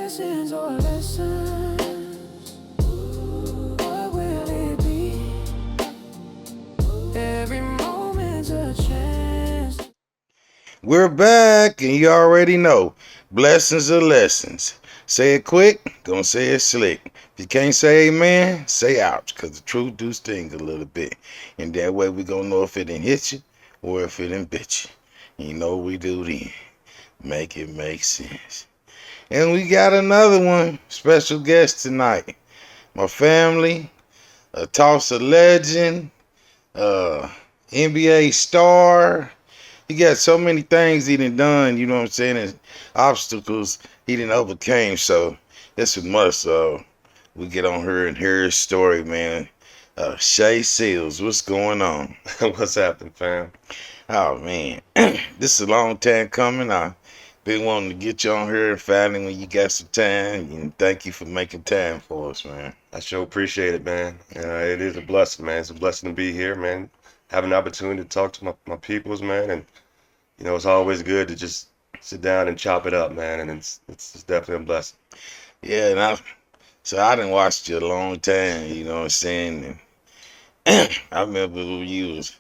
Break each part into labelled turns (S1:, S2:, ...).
S1: blessings or lessons? What will it be? Every moment's a chance.
S2: We're back, and you already know. Blessings are lessons. Say it quick, gonna say it slick. If you can't say amen, say ouch, because the truth do sting a little bit. And that way we gonna know if it didn't hit you or if it didn't bit you. You know what we do then. Make it make sense. And we got another one, special guest tonight. My family, a Tulsa legend, uh, NBA star. He got so many things he done, you know what I'm saying, and obstacles he didn't overcame. So that's a must. We get on her and hear his story, man. Shea Seals, what's going on?
S3: What's happening, fam?
S2: Oh man, this is a long time coming. I've been wanting to get you on here and finally when you got some time. And thank you for making time for us, man.
S3: I sure appreciate it, man. It is a blessing, man. It's a blessing to be here, man. Have an opportunity to talk to my peoples, man. And, it's always good to just sit down and chop it up, man. And it's definitely a blessing.
S2: Yeah, so I done watched you a long time, you know what I'm saying? And I remember when you was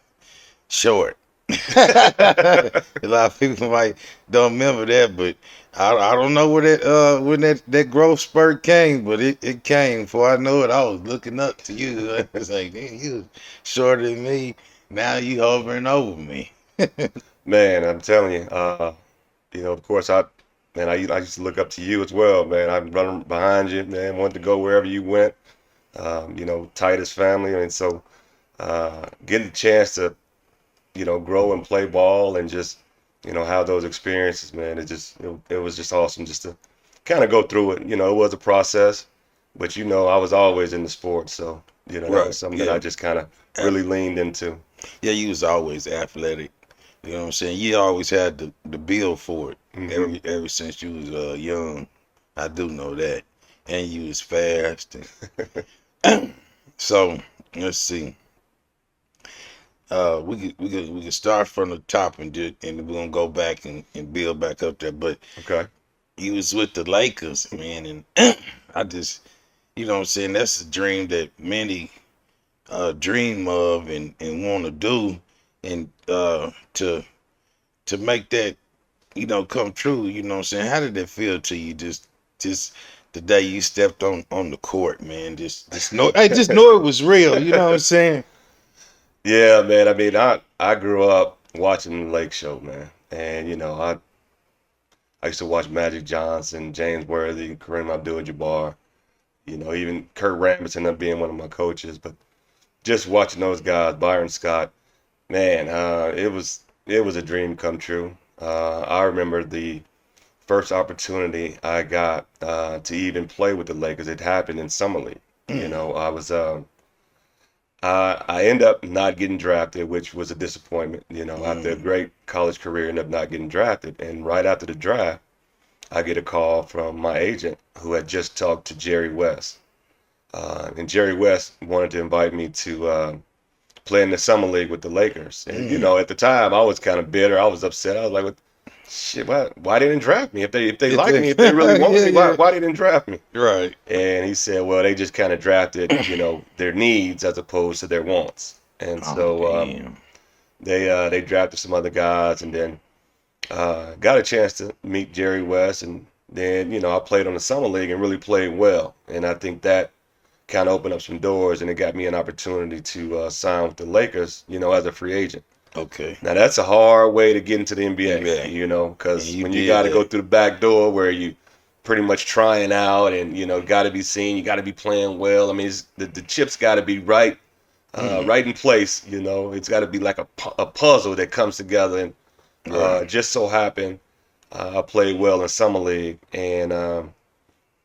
S2: short. A lot of people might don't remember that, but I don't know where that when that growth spurt came, but it came. Before I know it, I was looking up to you. I was like, damn, you shorter than me. Now you hovering over me.
S3: Man, I'm telling you, of course, I used to look up to you as well, man. I'm running behind you, man. Wanted to go wherever you went, tightest family. And so getting the chance to grow and play ball and just, have those experiences, man. It was just awesome just to kind of go through it. It was a process, but I was always in the sport, so that
S2: Right.
S3: was something that
S2: Yeah.
S3: I just kind of really leaned into.
S2: Yeah, you was always athletic. You know what I'm saying? You always had the build for it.
S3: Hmm.
S2: Ever since you was young. I do know that. And you was fast. So let's see. We could start from the top and we're gonna go back and build back up there. But
S3: Okay.
S2: you was with the Lakers, man, and I just you know what I'm saying, that's a dream that many dream of and want to do and to make that, come true, you know what I'm saying? How did that feel to you just the day you stepped on the court, man? Just know I just know it was real, you know what I'm saying?
S3: Yeah, man. I mean, I grew up watching the Lake Show, man, and I used to watch Magic Johnson, James Worthy, Kareem Abdul-Jabbar. Even Kurt Rambis ended up being one of my coaches. But just watching those guys, Byron Scott, man, it was a dream come true. I remember the first opportunity I got to even play with the Lakers. It happened in summer league.
S2: Mm,
S3: I end up not getting drafted, which was a disappointment. After a
S2: mm,
S3: great college career, end up not getting drafted. And right after the draft, I get a call from my agent who had just talked to Jerry West. And Jerry West wanted to invite me to play in the summer league with the Lakers. And
S2: mm.
S3: at the time, I was kind of bitter. I was upset. I was like, "Shit, why they didn't draft me? If they like me, if they really want
S2: Yeah,
S3: me, why
S2: yeah.
S3: why they didn't draft me?"
S2: Right.
S3: And he said, "Well, they just kind of drafted, their needs as opposed to their wants." And
S2: Oh
S3: so
S2: damn.
S3: they drafted some other guys, and then got a chance to meet Jerry West, and then I played on the summer league and really played well, and I think that kind of opened up some doors, and it got me an opportunity to sign with the Lakers, as a free agent.
S2: Okay.
S3: Now that's a hard way to get into the NBA,
S2: NBA. And
S3: because
S2: you
S3: when you
S2: did
S3: got to go
S2: that.
S3: through the back door where you pretty much trying out, and got to be seen, you got to be playing well. I mean, the chips got to be right,
S2: Mm,
S3: right in place. It's got to be like a puzzle that comes together, and
S2: right.
S3: just so happened I played well in summer league, and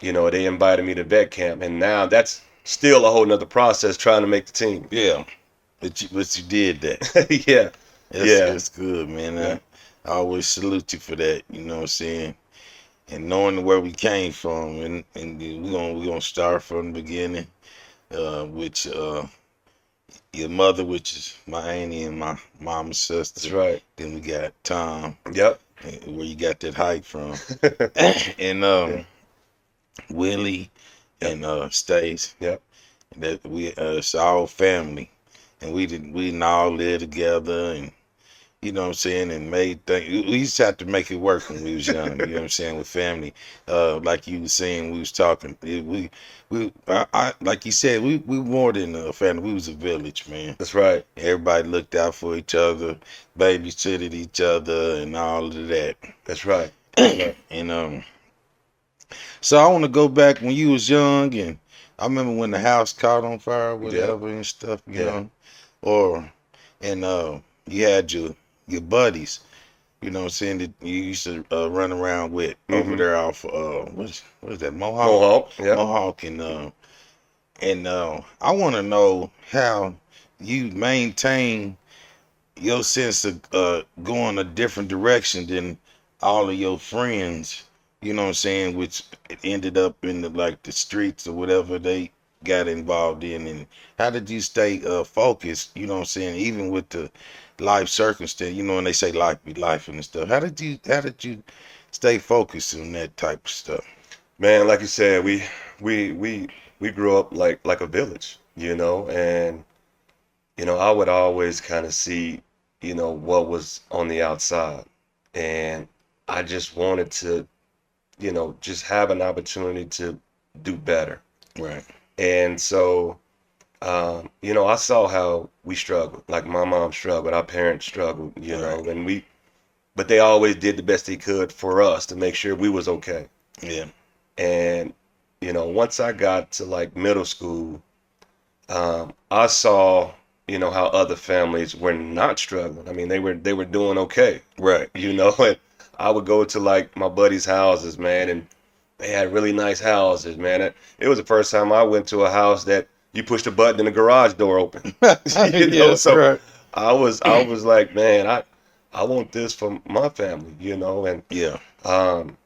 S3: they invited me to vet camp, and now that's still a whole nother process trying to make the team.
S2: Yeah. But you did that.
S3: Yeah,
S2: That's
S3: yeah,
S2: that's good, man.
S3: yeah.
S2: I always salute you for that, you know what I'm saying? And knowing where we came from and we're gonna start from the beginning, which your mother, which is my auntie and my mama's
S3: That's
S2: sister.
S3: right.
S2: Then we got Tom,
S3: Yep.
S2: where you got that height from. And
S3: Yeah.
S2: Willie,
S3: Yep.
S2: and Stace.
S3: Yep.
S2: That we it's all family, and we didn't all live together, and you know what I'm saying, and made things. We used to have to make it work when we was young. You know what I'm saying, with family. Like you was saying, we was talking. Like you said, we more than a family. We was a village, man.
S3: That's right.
S2: Everybody looked out for each other, babysitted each other, and all of that.
S3: That's right. That's right.
S2: And so I want to go back when you was young, and I remember when the house caught on fire,
S3: Yep.
S2: whatever, and stuff,
S3: Yeah.
S2: or and you had your buddies, you know what I'm saying, that you used to run around with over
S3: Mm-hmm.
S2: there off what is that, Mohawk?
S3: Mohawk. Yep.
S2: Mohawk, and I want to know how you maintain your sense of going a different direction than all of your friends, you know what I'm saying, which ended up in the streets or whatever they got involved in. And how did you stay focused, you know what I'm saying, even with the life circumstance, and they say life be life and stuff. How did you stay focused on that type of stuff?
S3: Man, like you said, we grew up like a village, and I would always kind of see, what was on the outside, and I just wanted to, just have an opportunity to do better.
S2: Right.
S3: And so, I saw how we struggled, like my mom struggled, our parents struggled,
S2: Right.
S3: but they always did the best they could for us to make sure we was okay.
S2: Yeah.
S3: And, once I got to like middle school, I saw, how other families were not struggling. I mean, they were doing okay,
S2: Right.
S3: and I would go to like my buddies' houses, man, and they had really nice houses, man. It was the first time I went to a house that you pushed a button and the garage door open.
S2: Yes.
S3: So
S2: Right.
S3: I was like, man, I want this for my family, and
S2: Yeah.
S3: um,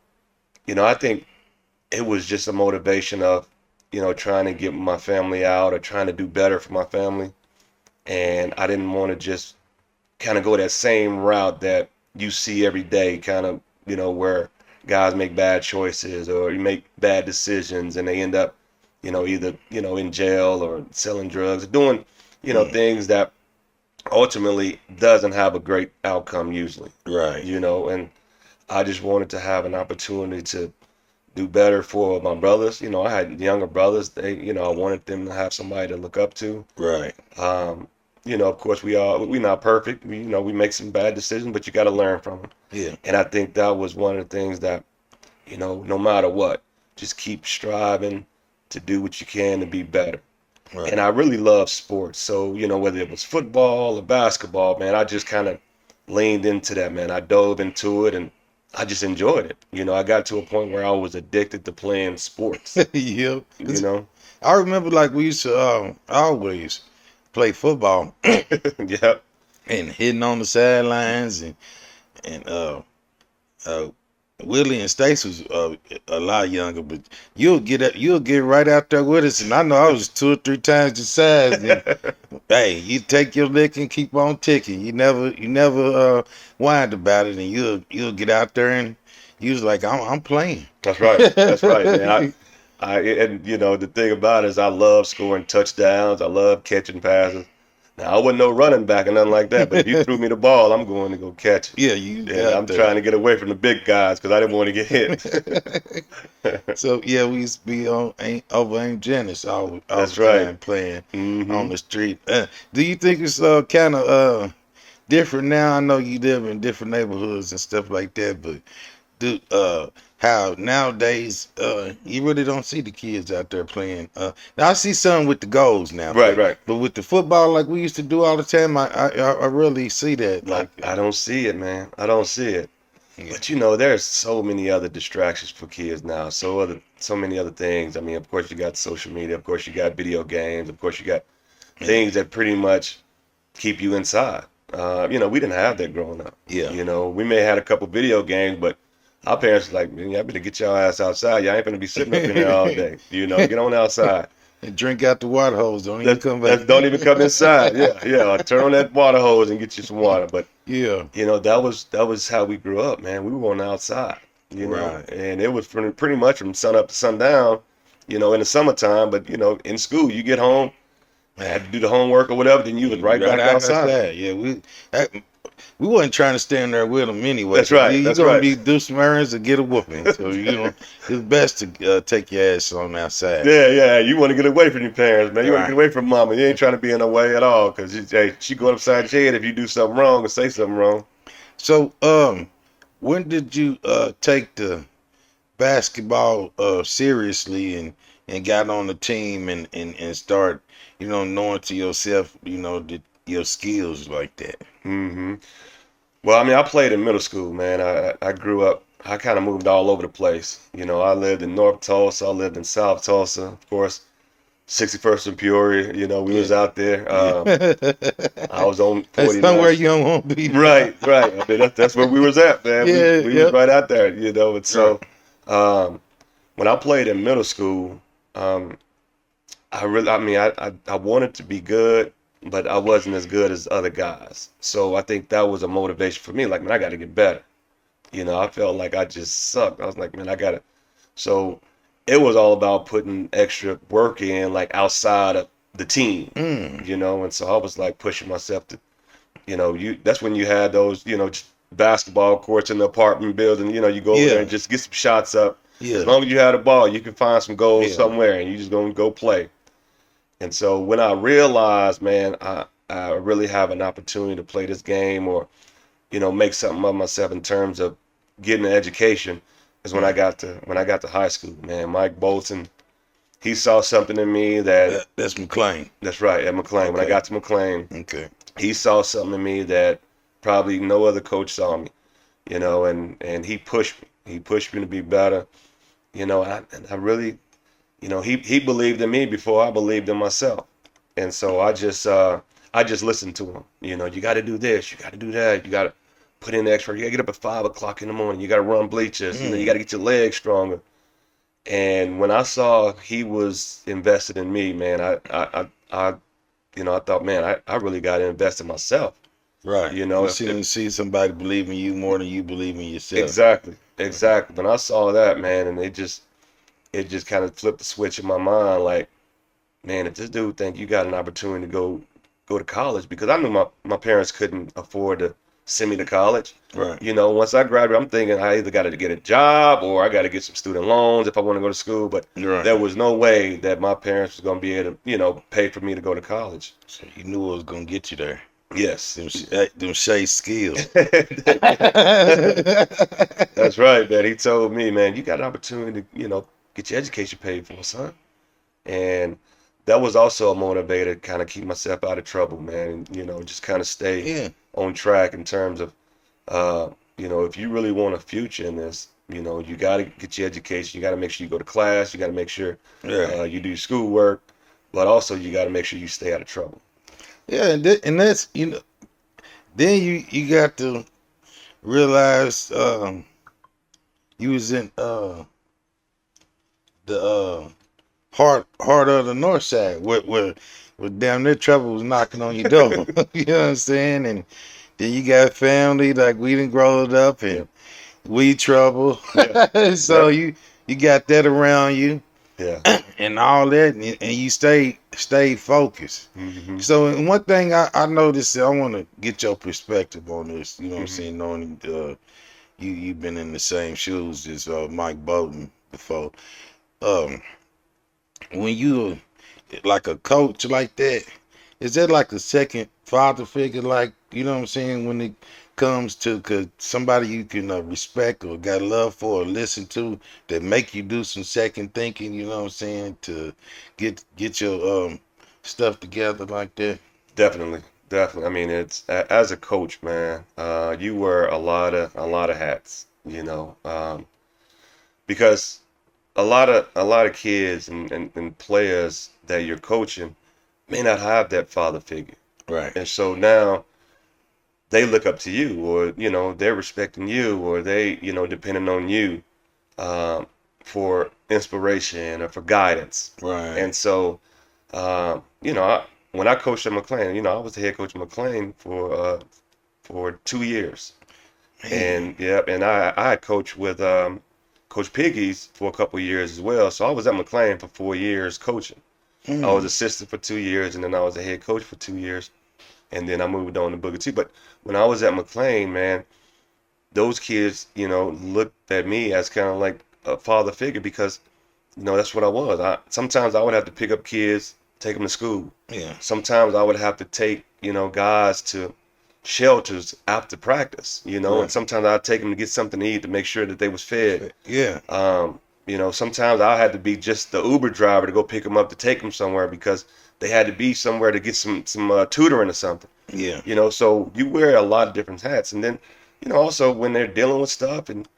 S3: I think it was just a motivation of, trying to get my family out or trying to do better for my family. And I didn't want to just kind of go that same route that you see every day, kind of, where guys make bad choices or you make bad decisions and they end up, either, in jail or selling drugs, doing,
S2: Mm.
S3: things that ultimately doesn't have a great outcome usually,
S2: Right.
S3: and I just wanted to have an opportunity to do better for my brothers. I had younger brothers. I wanted them to have somebody to look up to.
S2: Right.
S3: Um, of course, we're not perfect. We make some bad decisions, but you got to learn from them.
S2: Yeah.
S3: And I think that was one of the things that, no matter what, just keep striving to do what you can to be better.
S2: Right.
S3: And I really love sports. So, whether it was football or basketball, man, I just kind of leaned into that, man. I dove into it and I just enjoyed it. I got to a point where I was addicted to playing sports,
S2: Yeah.
S3: you know?
S2: I remember like we used to always play football
S3: Yep.
S2: and hitting on the sidelines and uh Willie and Stace was a lot younger, but you'll get right out there with us, and I know I was two or three times the size. And hey, you take your lick and keep on ticking. You never whine about it, and you'll get out there and you was like, I'm playing.
S3: That's right. That's right, man. And the thing about it is I love scoring touchdowns. I love catching passes. Now I wasn't no running back or nothing like that, but if you threw me the ball, I'm going to go catch it.
S2: Yeah, you
S3: And
S2: got
S3: I'm trying to get away from the big guys because I didn't want to get hit.
S2: So yeah, we used to be over Aunt Janice all
S3: That's
S2: the
S3: right.
S2: time playing on
S3: Hmm.
S2: the street. Do you think it's kind of different now? I know you live in different neighborhoods and stuff like that, but do how nowadays you really don't see the kids out there playing. Now I see some with the goals now,
S3: Right, right.
S2: but with the football like we used to do all the time, I really see that.
S3: I,
S2: Like
S3: I don't see it, man. I don't see it.
S2: yeah,
S3: But there's so many other distractions for kids now. So many other things. I mean, of course you got social media. Of course you got video games. Of course you got
S2: yeah,
S3: things that pretty much keep you inside. We didn't have that growing up.
S2: yeah.
S3: We may have had a couple video games, but our parents were like, man, y'all better get your ass outside. Y'all ain't gonna be sitting up in there all day. Get on outside.
S2: And drink out the water hose. Don't even come back.
S3: Don't even come inside. Yeah, yeah. Turn on that water hose and get you some water. But
S2: Yeah,
S3: that was how we grew up, man. We were on the outside. you know,
S2: Right.
S3: and it was pretty much from sun up to sundown, you know, in the summertime. But, you know, in school, you get home, had to do the homework or whatever, then you was right
S2: Right
S3: back outside.
S2: outside. Yeah, we wasn't trying to stand there with them anyway.
S3: That's
S2: Cause
S3: right.
S2: you
S3: That's
S2: gonna
S3: right.
S2: be do some errands or get a whooping. So it's best to take your ass on outside.
S3: Yeah, yeah. You want to get away from your parents, man. You want to
S2: Right.
S3: get away from mama. You ain't trying to be in the way at all, cause hey, she go upside your head if you do something wrong or say something wrong.
S2: So when did you take the basketball seriously and got on the team and start knowing to yourself your skills like that?
S3: Hmm. Well, I mean, I played in middle school, man. I grew up. I kind of moved all over the place. You know, I lived in North Tulsa. I lived in South Tulsa. Of course, 61st and Peoria. You know, we was
S2: Yeah.
S3: out there.
S2: Yeah.
S3: I was on
S2: That's somewhere
S3: 49.
S2: you don't want to be.
S3: Right, right. I mean, that's where we was at, man. We
S2: Yeah,
S3: we was
S2: yep.
S3: right out there, you know. And
S2: Right.
S3: so, um, when I played in middle school, um, I mean, I wanted to be good, but I wasn't as good as other guys. So I think that was a motivation for me. Like, man, I got to get better. You know, I felt like I just sucked. I was like, man, I got to. So it was all about putting extra work in, like outside of the team,
S2: Mm.
S3: you know. And so I was like pushing myself to, you know, that's when you had those, you know, basketball courts in the apartment building. You know, you go over there
S2: Yeah.
S3: and just get some shots up.
S2: Yeah.
S3: As long as you had a ball, you can find some goals
S2: Yeah.
S3: somewhere, and you just gonna go play. And so when I realized, man, I really have an opportunity to play this game or, you know, make something of myself in terms of getting an education is when I
S2: Mm.
S3: got to high school, man. Mike Bolton, he saw something in me that
S2: That's McLean.
S3: that's right, at McLean. When I
S2: Okay.
S3: got to McLean,
S2: Okay.
S3: he saw something in me that probably no other coach saw me, you know, and he pushed me. He pushed me to be better, you know, and I really, you know, he believed in me before I believed in myself. And so I just listened to him. You know, you got to do this, you got to do that, you got to put in extra. You got to get up at 5 o'clock in the morning. You got to run bleachers. You know, you
S2: Mm.
S3: got to get your legs stronger. And when I saw he was invested in me, man, you know, I thought, man, I really got to invest in myself.
S2: Right.
S3: You know,
S2: You
S3: if
S2: see somebody believe in you more than you believe in yourself.
S3: exactly, exactly. When I saw that, man, and it just kind of flipped the switch in my mind, like, man, if this dude think you got an opportunity to go to college, because I knew my parents couldn't afford to send me to college.
S2: Right.
S3: You know, once I graduated, I'm thinking I either got to get a job or I got to get some student loans if I want to go to school. But
S2: Right.
S3: there was no way that my parents was going to be able to, you know, pay for me to go to college.
S2: So you knew it was gonna get you there.
S3: Yes.
S2: Them Shea skills.
S3: That's right, man. He told me, man, you got an opportunity to, you know, get your education paid for, son. And that was also a motivator to kind of keep myself out of trouble, man. And, you know, just kind of stay
S2: Yeah.
S3: on track in terms of, you know, if you really want a future in this, you know, you got to get your education. You got to make sure you go to class. You got to make sure
S2: Yeah.
S3: you do your schoolwork, but also you got to make sure you stay out of trouble.
S2: Yeah, and that's then you got to realize you was in the heart of the north side where damn near trouble was knocking on your door. You know what I'm saying? And then you got family like we didn't grow it up and
S3: Yeah.
S2: we trouble.
S3: Yeah.
S2: So
S3: Yep.
S2: you got that around you
S3: Yeah.
S2: and all that and you stay focused.
S3: Hmm.
S2: So and one thing I noticed, I want to get your perspective on this. You know what I'm
S3: Hmm.
S2: saying? Knowing you've been in the same shoes as Mike Bowden before. Um, when you like a coach like that, is that like a second father figure? Like you know what I'm saying when it comes to cause somebody you can respect or got love for or listen to that make you do some second thinking. You know what I'm saying to get your stuff together like that.
S3: Definitely. Definitely. I mean, as a coach, man, you wear a lot of hats, you know, because a lot of kids and players that you're coaching may not have that father figure.
S2: Right.
S3: And so now they look up to you or, you know, they're respecting you or they, you know, depending on you um, for inspiration or for guidance.
S2: Right.
S3: And so, you know, when I coached at McLean, you know, I was the head coach of McLean for 2 years.
S2: Man.
S3: And yeah, and I had coached with Coach Piggies for a couple of years as well. So I was at McLean for 4 years coaching. I was
S2: Mm.
S3: assistant for 2 years, and then I was a head coach for 2 years, and then I moved on to Booker T. But when I was at McLean, man, those kids, looked at me as kind of like a father figure because, that's what I was. Sometimes I would have to pick up kids, take them to school.
S2: Yeah.
S3: Sometimes I would have to take, guys to shelters after practice, and
S2: Right.
S3: sometimes I'd take them to get something to eat to make sure that they was fed.
S2: Yeah.
S3: Sometimes I had to be just the Uber driver to go pick them up to take them somewhere because they had to be somewhere to get some tutoring or something.
S2: Yeah.
S3: So you wear a lot of different hats, and then also when they're dealing with stuff, and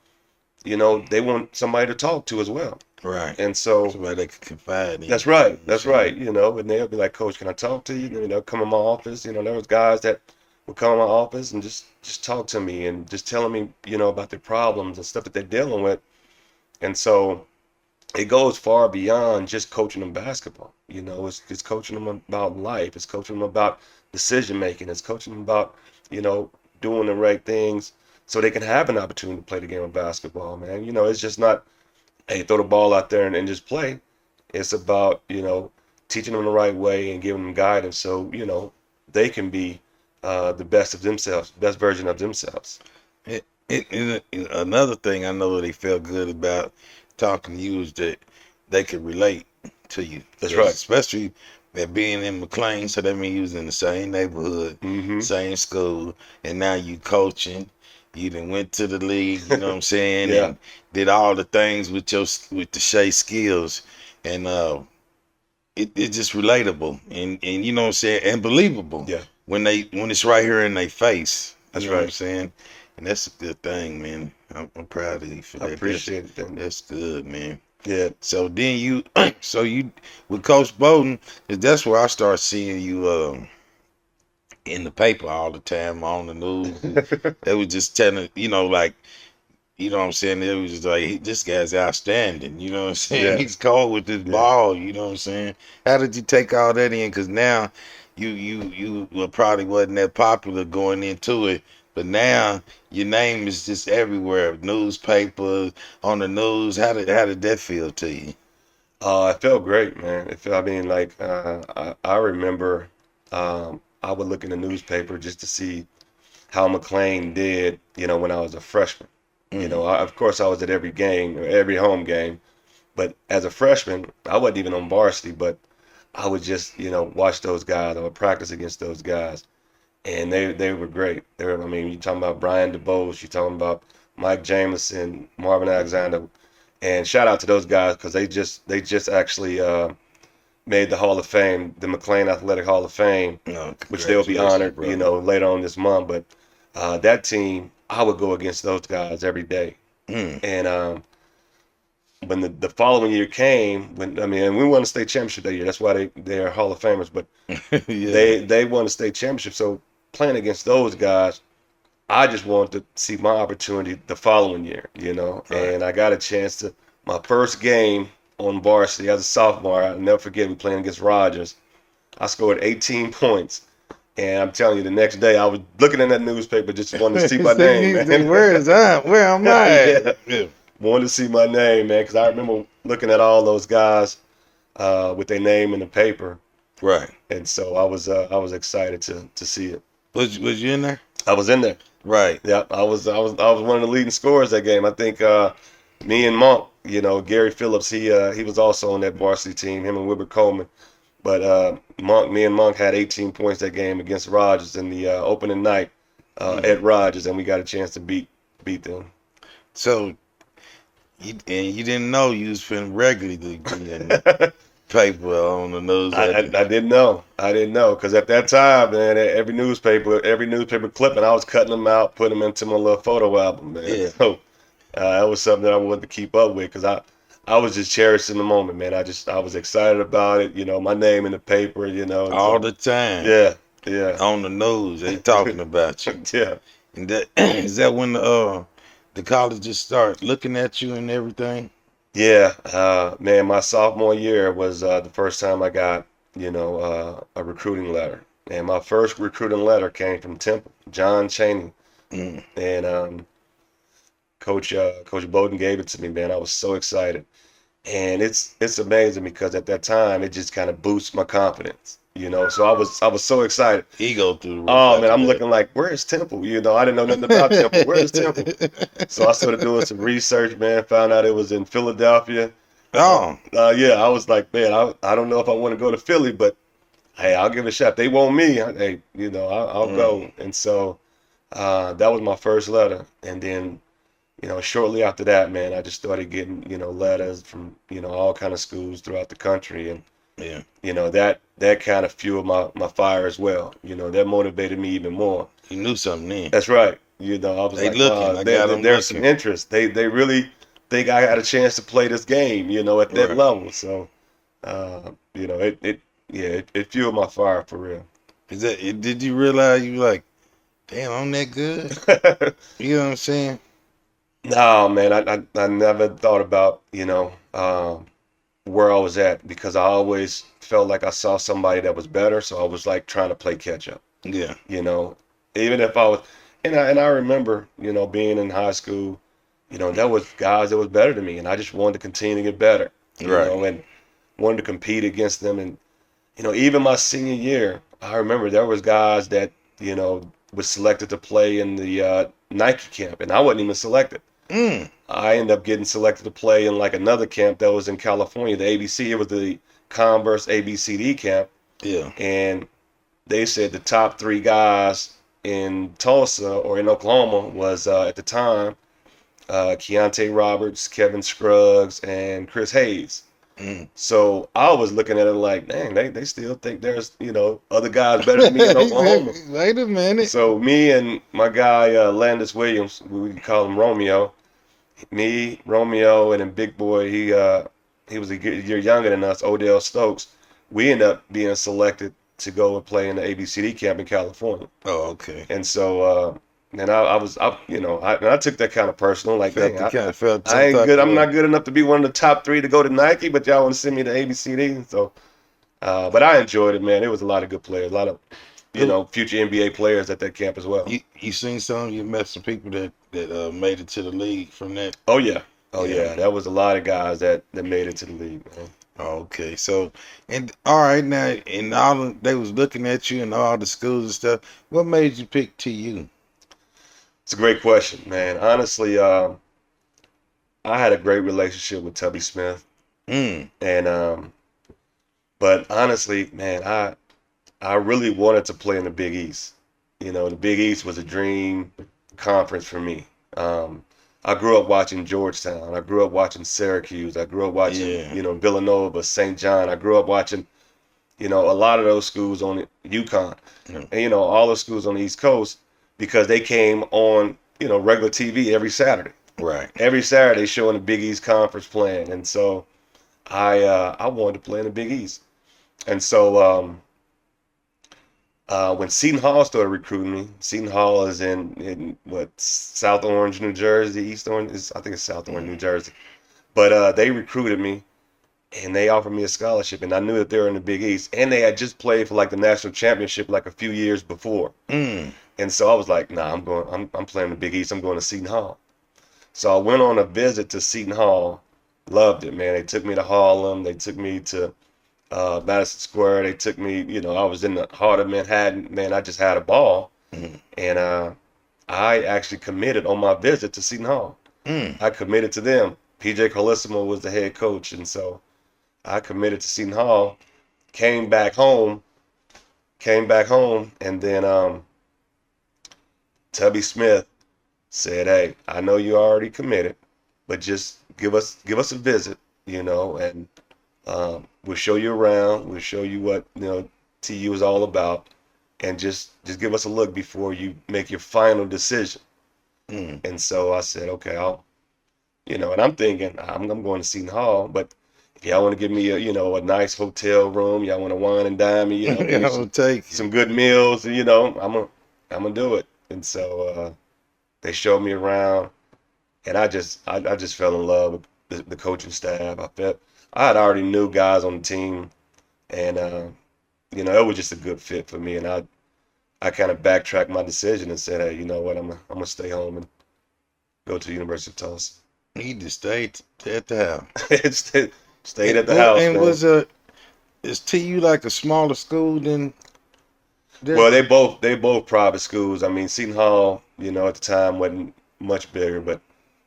S3: they want somebody to talk to as well.
S2: Right.
S3: And so
S2: Somebody they can confide in.
S3: that's right,
S2: You
S3: that's
S2: see?
S3: right. And they'll be like, Coach, can I talk to you? They'll come in my office. There was guys that would come in my office and just talk to me and just telling me about their problems and stuff that they're dealing with. And so it goes far beyond just coaching them basketball. It's coaching them about life. It's coaching them about decision making. It's coaching them about, doing the right things so they can have an opportunity to play the game of basketball, man. It's just not, hey, throw the ball out there and just play. It's about, teaching them the right way and giving them guidance so, they can be the best of themselves, best version of themselves.
S2: Another thing I know they felt good about talking to you is that they could relate to you.
S3: That's
S2: 'Cause
S3: right.
S2: especially that being in McLean, so that means you was in the same neighborhood,
S3: Mm-hmm.
S2: same school, and now you coaching. You done went to the league, you know what I'm saying,
S3: Yeah.
S2: and did all the things with the Shea skills, and it's just relatable and you know what I'm saying, and believable
S3: Yeah.
S2: when it's right here in their face. You
S3: That's
S2: know what I'm
S3: right.
S2: saying? And that's a good thing, man. I'm proud of you for
S3: I
S2: that.
S3: appreciate it.
S2: That's good, man.
S3: Yeah.
S2: So then so you with Coach Bowden, that's where I start seeing you in the paper all the time on the news. They was just telling, like, you know what I'm saying? It was just like, this guy's outstanding. You know what I'm saying?
S3: Yeah.
S2: He's cold with this
S3: Yeah.
S2: ball. You know what I'm saying? How did you take all that in? Because now you well, probably wasn't that popular going into it, but now your name is just everywhere. Newspapers, on the news. How did that feel to you?
S3: It felt great, man. I mean, like, I remember, I would look in the newspaper just to see how McLean did, when I was a freshman.
S2: Mm,
S3: Of course, I was at every game, every home game, but as a freshman, I wasn't even on varsity, but I would just, watch those guys. I would practice against those guys, and they were great. I mean, you're talking about Brian DeBose, you're talking about Mike Jameson, Marvin Alexander, and shout out to those guys because they just actually made the Hall of Fame, the McLean Athletic Hall of Fame,
S2: no,
S3: which they'll be
S2: congratulations,
S3: honored,
S2: brother.
S3: later on this month. But that team, I would go against those guys every day.
S2: Mm,
S3: And when the following year came, and we won the state championship that year. That's why they're Hall of Famers. But
S2: yeah,
S3: they won the state championship. So playing against those guys, I just wanted to see my opportunity the following year.
S2: right.
S3: And I got a chance to my first game on varsity as a sophomore. I'll never forget we playing against Rogers. I scored 18 points. And I'm telling you, the next day I was looking in that newspaper just wanting to see my name, man.
S2: Where is I? Where am I?
S3: Yeah,
S2: Yeah.
S3: wanted to see my name, man, because I remember looking at all those guys with their name in the paper,
S2: Right.
S3: and so I was excited to see it.
S2: Was you in there?
S3: I was in there.
S2: Right.
S3: Yeah, I was one of the leading scorers that game. I think me and Monk, Gary Phillips, he was also on that varsity team. Him and Wilbur Coleman. But me and Monk had 18 points that game against Rogers in the opening night at Rogers, and we got a chance to beat them.
S2: So you didn't know you was finna regularly be in the paper on the news.
S3: I didn't know. I didn't know because at that time, man, every newspaper clipping, I was cutting them out, putting them into my little photo album, man.
S2: Yeah.
S3: So that was something that I wanted to keep up with because I was just cherishing the moment, man. I was excited about it. My name in the paper, and
S2: All
S3: so
S2: the time
S3: yeah, yeah,
S2: on the news, they talking about you.
S3: yeah.
S2: And that is that when the colleges start looking at you and everything.
S3: Yeah, man, my sophomore year was the first time I got, a recruiting letter. And my first recruiting letter came from Temple, John Chaney.
S2: Mm,
S3: And Coach Bowden gave it to me, man. I was so excited. And it's amazing because at that time it just kind of boosts my confidence, you know. So I was so excited.
S2: Ego through the roof
S3: Oh man,
S2: after
S3: I'm looking like, where's Temple? You know, I didn't know nothing about Temple. Where's Temple? So I started doing some research, man. Found out it was in Philadelphia.
S2: Oh,
S3: Yeah, I was like, man, I don't know if I want to go to Philly, but hey, I'll give it a shot. They want me. Hey, you know, I'll go.
S2: mm,
S3: And so that was my first letter, and then shortly after that, man, I just started getting, letters from, all kind of schools throughout the country. And,
S2: yeah.
S3: that kind of fueled my fire as well. That motivated me even more.
S2: You knew something then.
S3: That's right. I was
S2: They
S3: like, wow,
S2: looking. I got them
S3: there's some
S2: looking.
S3: interest. They really think I had a chance to play this game, at that
S2: Right.
S3: level. So, it fueled my fire for real.
S2: Is that? Did you realize you like, damn, I'm that good? You know what I'm saying?
S3: No, man, I never thought about, where I was at because I always felt like I saw somebody that was better, so I was like trying to play catch up,
S2: Yeah.
S3: you know. Even if I was, and I remember, being in high school, there was guys that was better than me, and I just wanted to continue to get better,
S2: Right.
S3: and wanted to compete against them. And even my senior year, I remember there was guys that was selected to play in the Nike camp, and I wasn't even selected.
S2: Mm.
S3: I ended up getting selected to play in like another camp that was in California, the ABC. It was the Converse ABCD camp,
S2: Yeah.
S3: and they said the top three guys in Tulsa or in Oklahoma was at the time Keontae Roberts, Kevin Scruggs, and Chris Hayes.
S2: Mm.
S3: So I was looking at it like, dang, they still think there's other guys better than me in Oklahoma.
S2: Wait a minute.
S3: So me and my guy Landis Williams, we call him Romeo, me, Romeo, and then Big Boy, he was a year younger than us, Odell Stokes. We ended up being selected to go and play in the ABCD camp in California.
S2: Oh, okay.
S3: And so, and I took that kind of personal, like,
S2: Felt
S3: dang,
S2: the kind of felt
S3: I
S2: some
S3: ain't
S2: type
S3: good.
S2: of
S3: I'm
S2: way.
S3: not good enough to be one of the top three to go to Nike, but y'all want to send me to ABCD. And so, but I enjoyed it, man. It was a lot of good players, a lot of,
S2: Who
S3: future NBA players at that camp as well.
S2: you seen some? You met some people that made it to the league from that.
S3: Oh yeah. Oh
S2: Yeah.
S3: yeah, that was a lot of guys that made it to the league, man.
S2: Okay. So, and all right now, and they was looking at you and all the schools and stuff. What made you pick TU?
S3: It's a great question, man. Honestly, I had a great relationship with Tubby Smith,
S2: Mm.
S3: and but honestly, man, I really wanted to play in the Big East. The Big East was a dream conference for me. I grew up watching Georgetown. I grew up watching Syracuse. I grew up watching,
S2: Yeah.
S3: Villanova, St. John. I grew up watching, a lot of those schools on UConn,
S2: Yeah.
S3: and all those schools on the East Coast because they came on, regular TV every Saturday.
S2: Right.
S3: Every Saturday showing the Big East conference playing, and so I wanted to play in the Big East, and so when Seton Hall started recruiting me, Seton Hall is in what, South Orange, New Jersey, East Orange I think it's South Orange, New
S2: Mm.
S3: Jersey, but they recruited me and they offered me a scholarship, and I knew that they were in the Big East, and they had just played for like the national championship like a few years before,
S2: Mm.
S3: and so I was like, nah, I'm playing the Big East. I'm going to Seton Hall. So I went on a visit to Seton Hall. Loved it, man. They took me to Harlem. They took me to Madison Square. They took me, I was in the heart of Manhattan. Man, I just had a ball.
S2: Mm.
S3: And I actually committed on my visit to Seton Hall.
S2: Mm.
S3: I committed to them. PJ Carlissimo was the head coach. And so I committed to Seton Hall, came back home, and then Tubby Smith said, "Hey, I know you already committed, but just give us a visit, and we'll show you around. We'll show you what TU is all about, and just give us a look before you make your final decision."
S2: Mm.
S3: And so I said, "Okay, and I'm thinking I'm going to Seton Hall, but if y'all want to give me a nice hotel room, y'all want to wine and dine me, give me
S2: I'll take it.
S3: some good meals, I'm gonna do it." And so they showed me around, and I just fell in love with the coaching staff. I had already knew guys on the team, and it was just a good fit for me. And I kind of backtracked my decision and said, "Hey, you know what? I'm gonna stay home go to the University of Tulsa.
S2: He just stayed at the house.
S3: Stayed at the
S2: Well,
S3: house,
S2: and
S3: man.
S2: is TU like a smaller school than there?
S3: Well, they both private schools. I mean, Seton Hall, at the time wasn't much bigger, but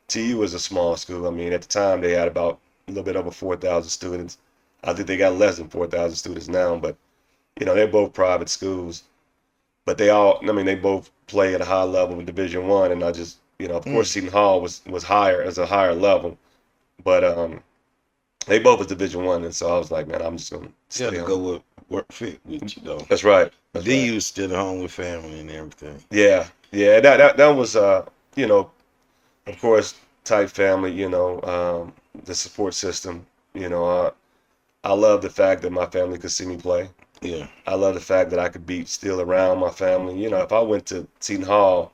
S3: TU was a small school. I mean, at the time they had about a little bit over 4,000 students. I think they got less than 4,000 students now, but they're both private schools. But I mean, they both play at a high level in Division One, and I just, of course,
S2: Mm,
S3: Seton Hall was higher as a higher level, but they both was Division One, and so I was like, man, I'm just gonna
S2: you had
S3: stay
S2: to go
S3: home.
S2: with work fit with you though.
S3: That's right.
S2: But
S3: That's
S2: then
S3: right.
S2: you was still at home with family and everything.
S3: Yeah, yeah. That was you know, of course, tight family. The support system. I love the fact that my family could see me play.
S2: Yeah,
S3: I love the fact that I could be still around my family. If I went to Seton Hall,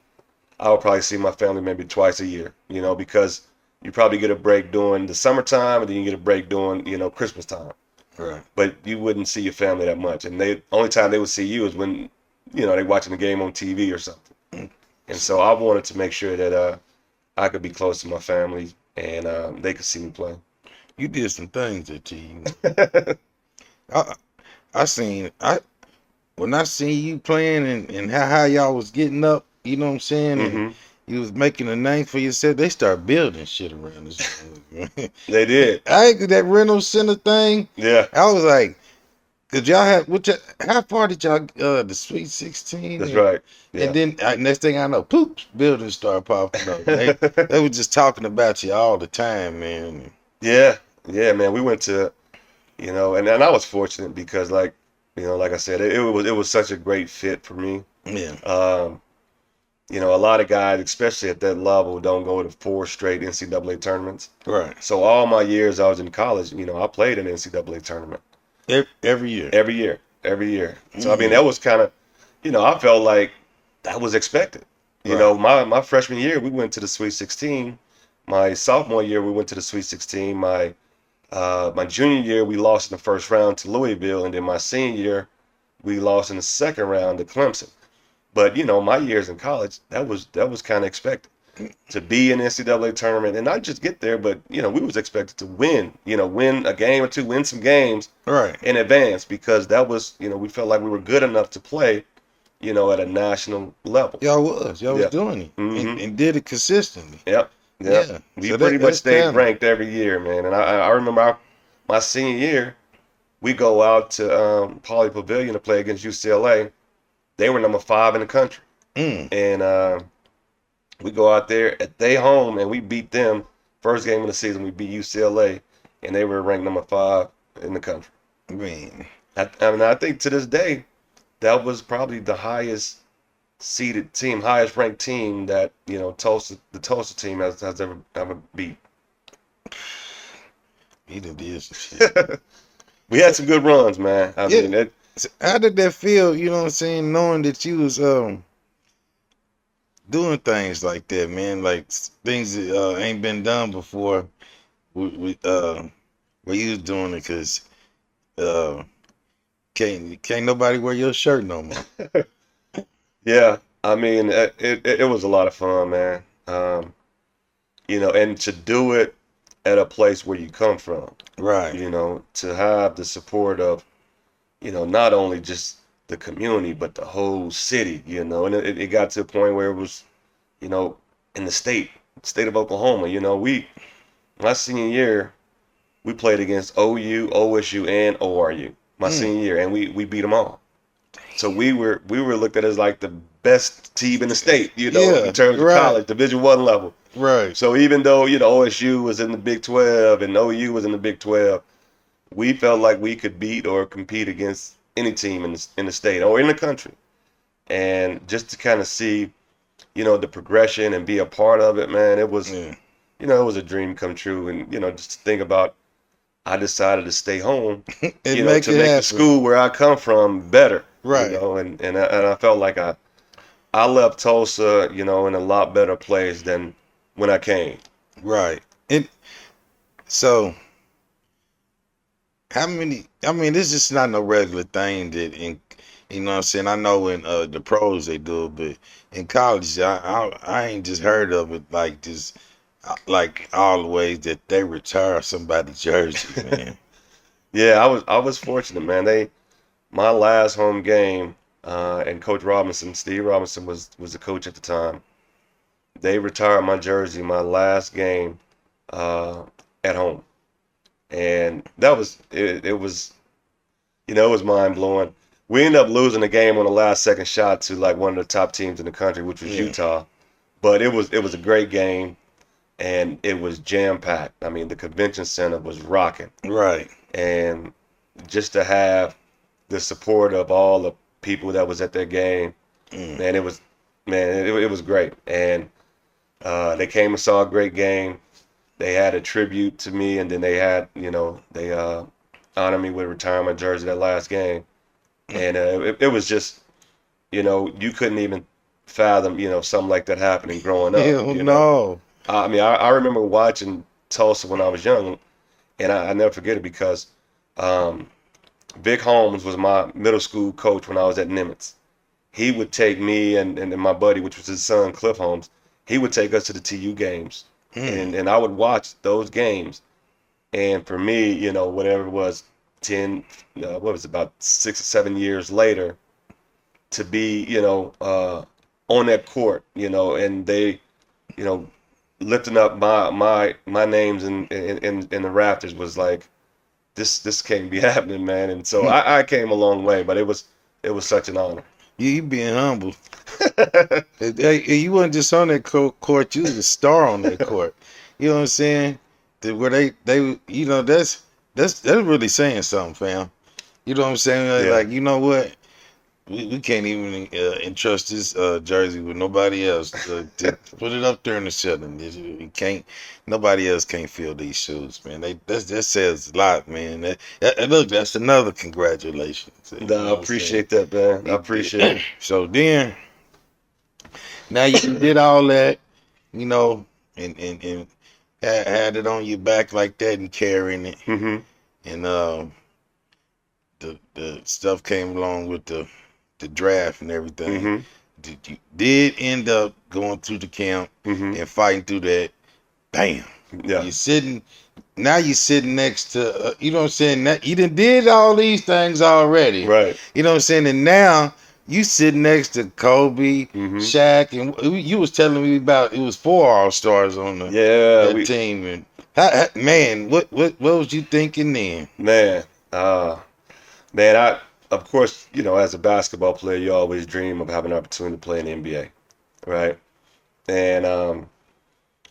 S3: I would probably see my family maybe twice a year. Because you probably get a break during the summertime, and then you get a break during Christmas time.
S2: right.
S3: But you wouldn't see your family that much, and they only time they would see you is when they watching the game on TV or something.
S2: Mm.
S3: And so I wanted to make sure that I could be close to my family and they could see me play.
S2: You did some things at TU. I I seen I when I seen you playing and how y'all was getting up, you know what I'm saying, and
S3: hmm
S2: you was making a name for yourself. They start building shit around this.
S3: They did.
S2: I ain't that rental center thing.
S3: Yeah,
S2: I was like, cause y'all had how far did y'all the Sweet 16
S3: that's right.
S2: and
S3: Yeah.
S2: then next thing I know, poops, buildings start popping up. They were just talking about you all the time, man.
S3: Yeah, yeah, man. We went to, and I was fortunate because like I said, it was such a great fit for me.
S2: Yeah,
S3: Um, a lot of guys, especially at that level, don't go to four straight NCAA tournaments.
S2: right.
S3: So all my years I was in college, I played in an NCAA tournament
S2: Every year.
S3: every year, every year. So I mean,
S2: Mm,
S3: that was kind of, I felt like that was expected.
S2: right.
S3: My freshman year we went to the Sweet 16. My sophomore year we went to the Sweet 16. My junior year we lost in the first round to Louisville, and then my senior year we lost in the second round to Clemson. But my years in college, that was kind of expected to be in the NCAA tournament and not just get there, but we was expected to win. Win a game or two, win some games
S2: Right.
S3: in advance because that was we felt like we were good enough to play at a national level.
S2: Y'all was
S3: Yeah.
S2: doing it
S3: hmm
S2: and did it consistently.
S3: Yep. Yep.
S2: Yeah.
S3: We
S2: So
S3: pretty much
S2: that's
S3: stayed
S2: talent.
S3: ranked every year, man. And I remember my senior year, we go out to Pauley Pavilion to play against UCLA. They were number 5 in the country.
S2: Mm,
S3: And we go out there at their home and we beat them. First game of the season, we beat UCLA, and they were ranked number 5 in the country.
S2: man.
S3: I think to this day, that was probably the highest seeded team, highest ranked team that the Tulsa team has ever beat.
S2: He done did some shit.
S3: We had some good runs, man. I
S2: Yeah.
S3: mean, it,
S2: So how did that feel, you know what I'm saying, knowing that you was doing things like that, man, like things that ain't been done before with where you was doing it, cause uh can't nobody wear your shirt no more.
S3: yeah. I mean, it was a lot of fun, man. And to do it at a place where you come from,
S2: Right.
S3: to have the support of, not only just the community, but the whole city, and it got to a point where it was, in the state of Oklahoma, my senior year, we played against OU, OSU, and ORU my
S2: Mm,
S3: senior year, and we beat them all. So we were looked at as like the best team in the state,
S2: yeah,
S3: in terms of
S2: right,
S3: college, Division One level.
S2: right,
S3: So even though OSU was in the Big 12 and OU was in the Big 12, we felt like we could beat or compete against any team in the state or in the country. And just to kind of see, the progression and be a part of it, man, it was,
S2: yeah.
S3: it was a dream come true. And just to think about, I decided to stay home,
S2: And make
S3: to
S2: it
S3: make the
S2: happen.
S3: school where I come from better,
S2: Right,
S3: and I felt like I left Tulsa, in a lot better place than when I came.
S2: right. And so how many? I mean, this is not no regular thing that in, you know what I'm saying. I know in the pros they do it, but in college, I ain't just heard of it like this, like all the ways that they retire somebody's jersey, man.
S3: Yeah, I was fortunate, man. My last home game, and Coach Robinson, Steve Robinson was the coach at the time. They retired my jersey my last game uh, at home, and that was it. It was it was mind blowing. We ended up losing the game on the last second shot to like one of the top teams in the country, which was
S2: Yeah,
S3: Utah. But it was a great game, and it was jam packed. I mean, the convention center was rocking,
S2: right.
S3: and just to have the support of all the people that was at that game,
S2: Mm.
S3: man, it was great. And they came and saw a great game. They had a tribute to me, and then they honored me with a retirement jersey that last game. And it was just, you couldn't even fathom, something like that happening growing up.
S2: Hell no.
S3: I mean, I remember watching Tulsa when I was young, and I never forget it because um, Vic Holmes was my middle school coach when I was at Nimitz. He would take me and my buddy, which was his son, Cliff Holmes, he would take us to the TU games.
S2: Mm.
S3: And I would watch those games. And for me, whatever it was, 10, what was it, about 6 or 7 years later, to be, on that court, and they, you know, lifting up my names in the rafters was like, this can't be happening, man. And so I came a long way, but it was such an honor.
S2: You being humble. Hey, you wasn't just on that court, you was a star on that court. You know what I'm saying? Where they that's really saying something, fam. You know what I'm saying?
S3: Yeah.
S2: Like, you know what? We can't even entrust this jersey with nobody else to put it up there in the shutting. We can't. Nobody else can't fill these shoes, man. That says a lot, man. Look, that's another congratulations. You know
S3: No, I
S2: what I'm saying?
S3: appreciate that, man. I appreciate it.
S2: So then, now you did all that, you know, and had it on your back like that and carrying it,
S3: Hmm.
S2: and the stuff came along with the draft and everything.
S3: Hmm.
S2: Did end up going through the camp
S3: Hmm.
S2: and fighting through that. Bam.
S3: Yeah.
S2: You're sitting now. You're sitting next to you know what I'm saying. That you did all these things already.
S3: Right.
S2: You know what I'm saying. And now you sitting next to Kobe,
S3: Hmm.
S2: Shaq, and you was telling me about it was 4 All-Stars on
S3: Yeah,
S2: that team. And man, what was you thinking then?
S3: man, uh, man, of course, as a basketball player, you always dream of having an opportunity to play in the NBA, right? And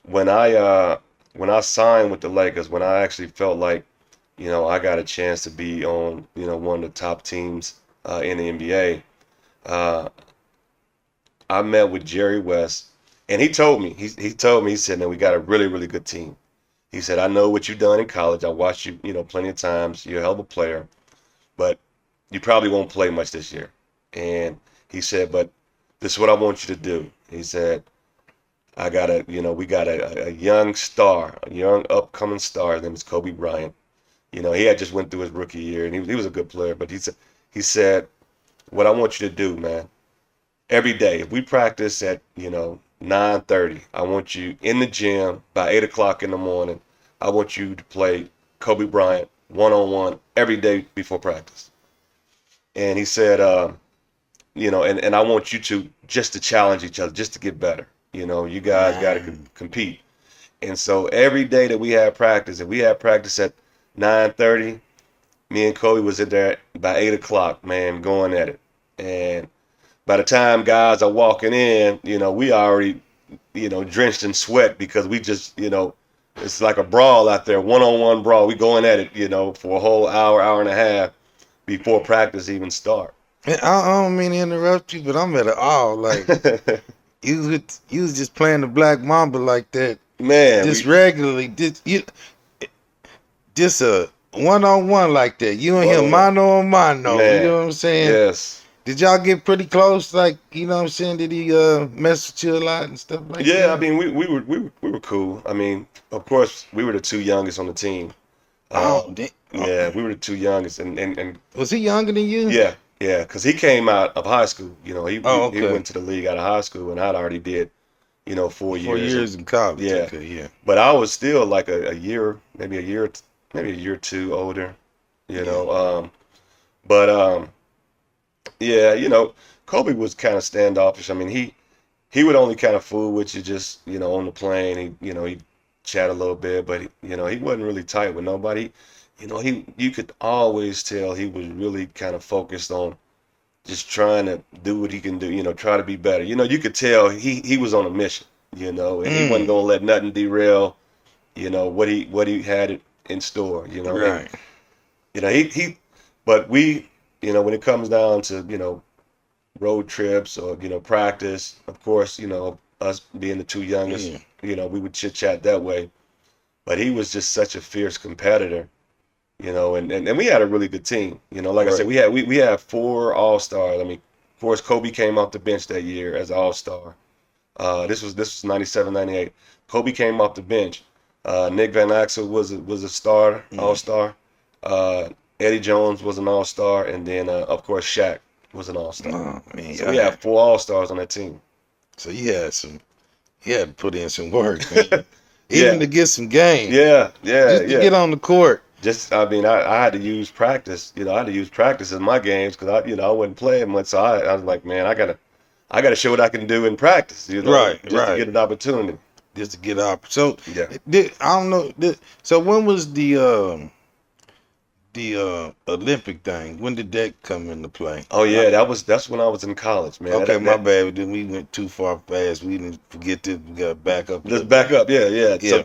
S3: when I signed with the Lakers, when I actually felt like, I got a chance to be on, one of the top teams in the NBA, uh, I met with Jerry West, and he said, "Man, we got a really, really good team." He said, "I know what you've done in college. I watched you, plenty of times. You're a hell of a player, but you probably won't play much this year." And he said, "But this is what I want you to do." He said, we got a young star, a young upcoming star. His name is Kobe Bryant. He had just went through his rookie year, and he was a good player. But he said, what I want you to do, man, every day, if we practice at, 9:30, I want you in the gym by 8 o'clock in the morning. I want you to play Kobe Bryant one-on-one every day before practice. And he said, and I want you to just to challenge each other, just to get better. You guys got to
S2: Man,
S3: compete. And so every day that we had practice, if we had practice at 9:30, me and Kobe was in there by 8 o'clock, man, going at it. And by the time guys are walking in, we already, drenched in sweat because we just, it's like a brawl out there, one-on-one brawl. We going at it, for a whole hour, hour and a half before practice even start.
S2: I don't mean to interrupt you, but I'm at an all like. You was just playing the Black Mamba like that,
S3: Man,
S2: just regularly. Just a one-on-one like that. You and him
S3: one-on-one.
S2: mano a mano. You
S3: Man,
S2: know what I'm saying?
S3: yes.
S2: Did y'all get pretty close? Like, you know what I'm saying? Did he mess with you a lot and stuff like
S3: Yeah, I
S2: that?
S3: mean, we were cool. I mean, of course, we were the two youngest on the team.
S2: Oh,
S3: Um, Yeah, we were the two youngest, and
S2: Was he younger than you?
S3: yeah, yeah, because he came out of high school. You know,
S2: Oh,
S3: he
S2: okay.
S3: went to the league out of high school, and I'd already did 4
S2: 4
S3: years, and
S2: years in college.
S3: yeah,
S2: Okay, yeah.
S3: but I was still like a year, maybe a year or two older. You
S2: Yeah.
S3: know, but yeah, Kobe was kind of standoffish. I mean, he would only kind of fool with you just on the plane. He chat a little bit, but he wasn't really tight with nobody. You could always tell he was really kind of focused on just trying to do what he can do, try to be better. You could tell he was on a mission, and he wasn't
S2: Mm,
S3: gonna let nothing derail, what he had in store, and
S2: right.
S3: he but we, when it comes down to, road trips or, practice, of course, us being the two youngest,
S2: Yeah.
S3: we would chit chat that way. But he was just such a fierce competitor, and we had a really good team. Like I said,
S2: Right.
S3: we had four all-stars. I mean, of course, Kobe came off the bench that year as an all-star. This was 97, 98. Kobe came off the bench. Nick Van Axel was a star,
S2: Mm.
S3: all-star. Eddie Jones was an all-star, and then of course Shaq was an all-star.
S2: Oh man,
S3: So
S2: y'all
S3: we had
S2: had,
S3: four all-stars on that team.
S2: so you had to put in some work, man. Even
S3: Yeah,
S2: to get some game,
S3: yeah, yeah,
S2: just to
S3: yeah.
S2: get on the court.
S3: Just, I mean, I had to use practice. I had to use practice in my games because I wasn't playing much. So I was like, man, I gotta show what I can do in practice.
S2: Right,
S3: Just to
S2: right.
S3: get an opportunity.
S2: Just to get up. So
S3: Yeah.
S2: I don't know. So when was the Olympic thing? When did that come into play?
S3: Oh yeah, that's when I was in college, man.
S2: Okay, my bad. Then we went too far fast. We didn't forget this. We got to back up a
S3: Let's
S2: little bit.
S3: back up. Yeah, yeah. So
S2: Yeah.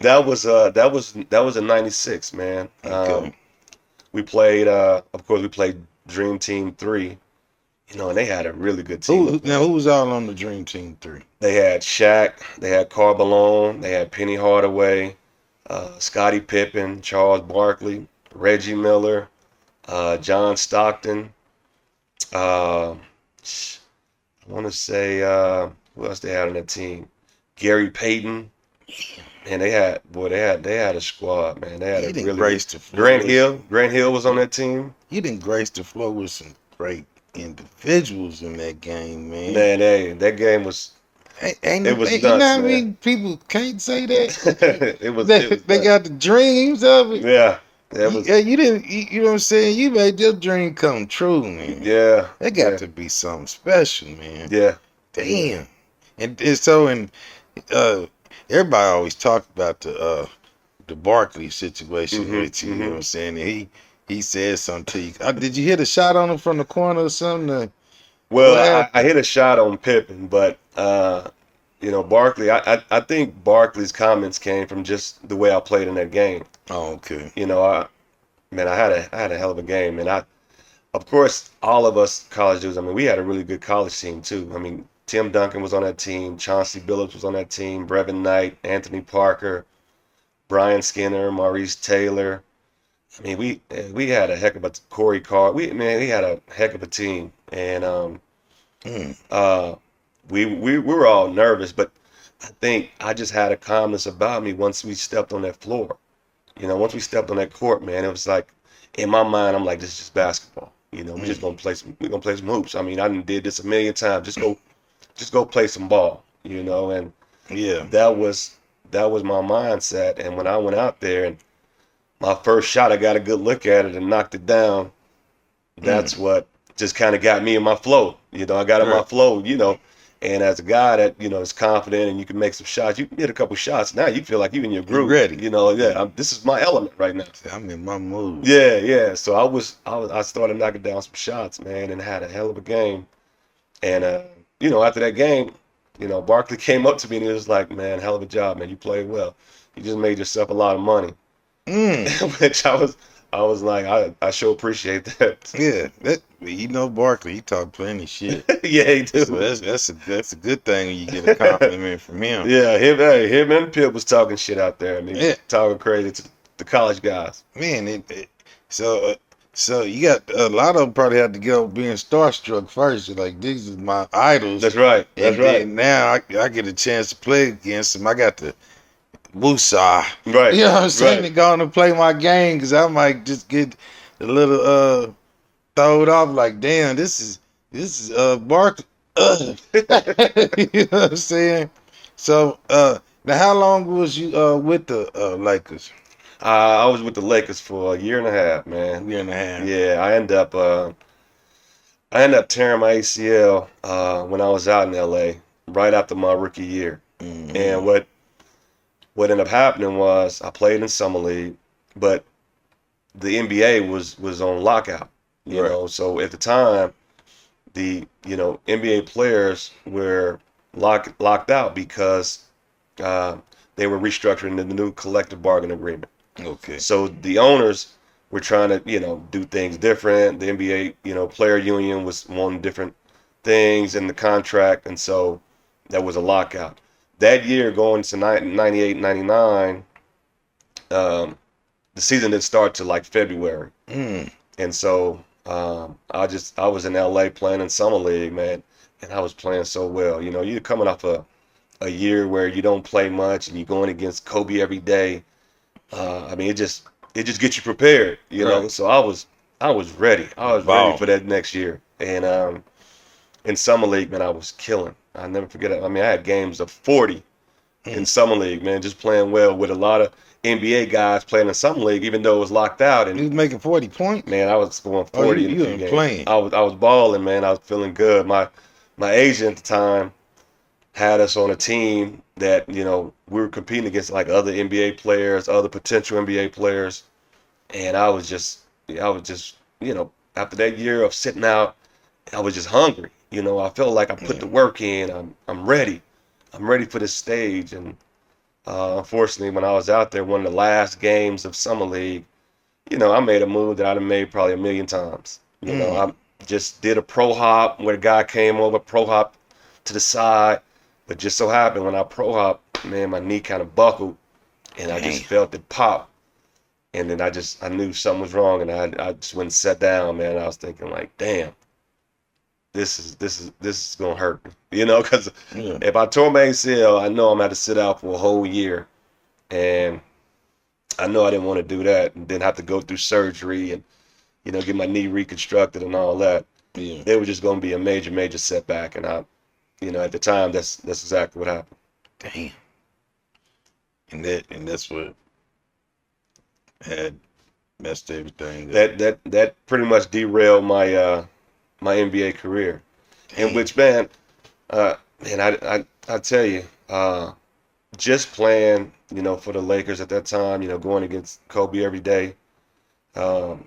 S3: that was in '96, man.
S2: Okay.
S3: We played. Of course, we played Dream Team 3. And they had a really good team up
S2: Now
S3: there.
S2: who was all on the Dream Team 3?
S3: They had Shaq, they had Karl Malone, they had Penny Hardaway, Scottie Pippen, Charles Barkley, Reggie Miller, John Stockton. Uh, I want to say who else they had on that team? Gary Payton. And they had a squad, man. They had
S2: You
S3: a
S2: didn't
S3: really good.
S2: grace the floor
S3: Grant
S2: with
S3: Hill, Grant Hill was on that team.
S2: you didn't grace the floor with some great individuals in that game, man.
S3: Man, that game was it was
S2: You know
S3: nuts,
S2: how
S3: man.
S2: many people can't say that?
S3: It was
S2: They
S3: nuts.
S2: got the dreams of it.
S3: Yeah, it was.
S2: Yeah, you didn't. You know what I'm saying? You made your dream come true, man.
S3: Yeah,
S2: That got
S3: yeah,
S2: to be something special, man.
S3: yeah, yeah.
S2: Damn. And so uh, everybody always talked about the Barkley situation
S3: Mhm,
S2: with you. You know what
S3: mhm.
S2: I'm saying? And he said something to you. Did you hit a shot on him from the corner or something?
S3: Well,
S2: What
S3: I
S2: happened?
S3: hit a shot on Pippen, but Barkley. I think Barkley's comments came from just the way I played in that game.
S2: Oh, okay.
S3: Man, I had a hell of a game, and of course, all of us college dudes. I mean, we had a really good college team too. I mean, Tim Duncan was on that team, Chauncey Billups was on that team, Brevin Knight, Anthony Parker, Brian Skinner, Maurice Taylor. I mean, we had a heck of a Corey Carr. We had a heck of a team, and
S2: Mm,
S3: uh, we were all nervous, but I think I just had a calmness about me once we stepped on that floor. Once we stepped on that court, man, it was like in my mind, I'm like, this is just basketball. We just
S2: mm.
S3: gonna play some hoops. I mean, I done did this a million times. Just go play some ball. And
S2: Yeah.
S3: that was that was my mindset. And when I went out there and my first shot, I got a good look at it and knocked it down.
S2: Mm,
S3: That's what just kind of got me in my flow. I got in my
S2: right.
S3: flow. And as a guy that is confident and you can make some shots, you can hit a couple shots. Now you feel like you in your
S2: You
S3: groove.
S2: ready?
S3: Yeah, this is my element right now.
S2: See, I'm in my mood.
S3: Yeah, yeah. So I started knocking down some shots, man, and had a hell of a game. And after that game, Barkley came up to me and he was like, "Man, hell of a job, man. You played well. You just made yourself a lot of money."
S2: Mm,
S3: Which I was like, I sure appreciate that.
S2: yeah. Barkley, he talk plenty shit.
S3: Yeah, he
S2: So
S3: do.
S2: that's a good thing when you get a compliment from him.
S3: Yeah, him and Pip was talking shit out there. I mean,
S2: Yeah,
S3: talking crazy to the college guys.
S2: man. So so you got a lot of them probably had to go being starstruck first. Like these are my idols,
S3: That's right. That's
S2: and
S3: right.
S2: then now I get a chance to play against them. I got to woosah.
S3: Right,
S2: You know what I'm saying?
S3: right.
S2: To go on and play my game because I might just get a little throwed off. Like, damn, this is Bark. You know what I'm saying? So now how long was you with the Lakers?
S3: I was with the Lakers for a year and a half, man.
S2: Year and a half.
S3: Yeah, I ended up tearing my ACL when I was out in LA right after my rookie year. And
S2: Mm-hmm.
S3: what ended up happening was I played in summer league, but the NBA was on lockout.
S2: Right.
S3: So at the time, the NBA players were locked out because uh, they were restructuring the new collective bargaining agreement.
S2: Okay.
S3: So the owners were trying to, do things different. The NBA, player union was wanting different things in the contract, and so that was a lockout. That year, going to 98, 99, the season didn't start till like February,
S2: Mm.
S3: and so I was in LA playing in summer league, man, and I was playing so well. You're coming off a year where you don't play much, and you're going against Kobe every day. I mean, it just gets you prepared,
S2: Right.
S3: So I was ready. I was ready for
S2: Ball.
S3: that next year. And in summer league, man, I was killing. I never forget it. I mean, I had games of 40 in
S2: Mm.
S3: summer league, man, just playing well with a lot of NBA guys playing in summer league, even though it was locked out.
S2: You
S3: And
S2: was making 40 points?
S3: man, I was scoring
S2: Oh, you
S3: 40 in a
S2: you
S3: few
S2: was
S3: games.
S2: playing.
S3: I was balling, man. I was feeling good. My agent at the time had us on a team that we were competing against like other NBA players, other potential NBA players, and I was just after that year of sitting out, I was just hungry. I felt like I put
S2: Yeah.
S3: the work in. I'm ready. I'm ready for this stage. And unfortunately, when I was out there, one of the last games of summer league, I made a move that I'd have made probably a million times.
S2: Mm.
S3: I just did a pro hop where the guy came over, pro hop to the side, but just so happened when I pro hop, man, my knee kind of buckled, and I just
S2: Damn.
S3: felt it pop, and then I knew something was wrong, and I just went and sat down, man. I was thinking like, damn, this is gonna hurt me, because
S2: Yeah.
S3: if I tore my ACL, I know I'm gonna have to sit out for a whole year, and I know I didn't want to do that, and then have to go through surgery and get my knee reconstructed and all that.
S2: Yeah.
S3: It was just gonna be a major, major setback, and at the time, that's exactly what happened.
S2: Damn. And that's what had messed everything up.
S3: That pretty much derailed my NBA career. In
S2: Damn.
S3: which, man, I tell you, just playing, for the Lakers at that time, going against Kobe every day. I'll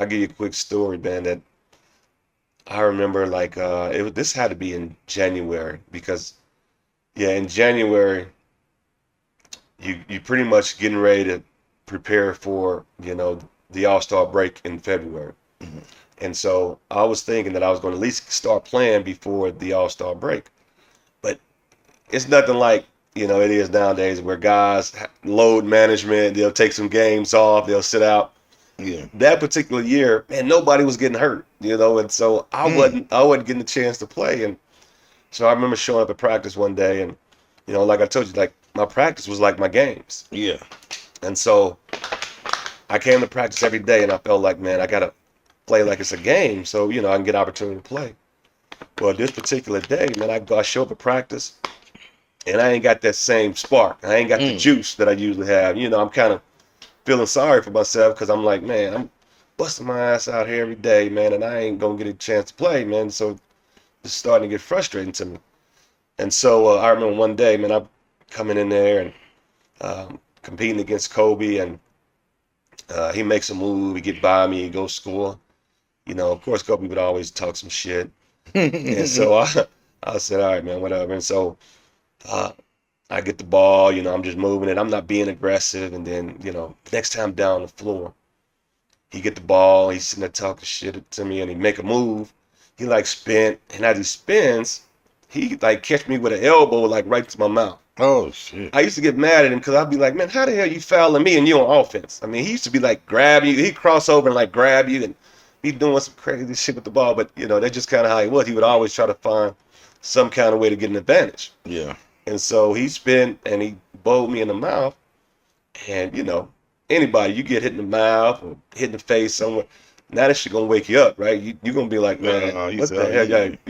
S3: give you a quick story, man. That I remember, like, this had to be in January because, yeah, in January, you pretty much getting ready to prepare for, the All-Star break in February.
S2: Mhm.
S3: And so I was thinking that I was going to at least start playing before the All-Star break. But it's nothing like, it is nowadays where guys load management, they'll take some games off, they'll sit out.
S2: Yeah.
S3: That particular year, man, nobody was getting hurt, and so I
S2: Mm.
S3: wasn't I wasn't getting a chance to play. And so I remember showing up at practice one day, and like I told you, like my practice was like my games.
S2: Yeah.
S3: And so I came to practice every day, and I felt like, man, I gotta play like it's a game, so I can get opportunity to play. Well, this particular day, man, I show up at practice, and I ain't got that same spark. I ain't got the
S2: Mm.
S3: juice that I usually have. I'm kind of feeling sorry for myself because I'm like, man, I'm busting my ass out here every day, man, and I ain't gonna get a chance to play, man. So it's starting to get frustrating to me. And so I remember one day, man, I'm coming in there and competing against Kobe, and he makes a move, he get by me, he goes score. Of course, Kobe would always talk some shit, and so I said, all right, man, whatever. And so uh, I get the ball, I'm just moving it, I'm not being aggressive, and then next time down the floor, he get the ball, he's sitting there talking shit to me, and he make a move. He like spin, and as he spins, he like catch me with an elbow like right to my mouth.
S2: Oh shit.
S3: I used to get mad at him because I'd be like, man, how the hell you fouling me and you on offense? I mean, he used to be like grab you, he'd cross over and like grab you and be doing some crazy shit with the ball. But that's just kind of how he was. He would always try to find some kind of way to get an advantage.
S2: Yeah.
S3: And so he spin and he bowled me in the mouth. And anybody you get hit in the mouth or hit in the face somewhere, now that shit gonna wake you up, right? You're gonna be like, man,
S2: You
S3: what
S2: say,
S3: the
S2: oh,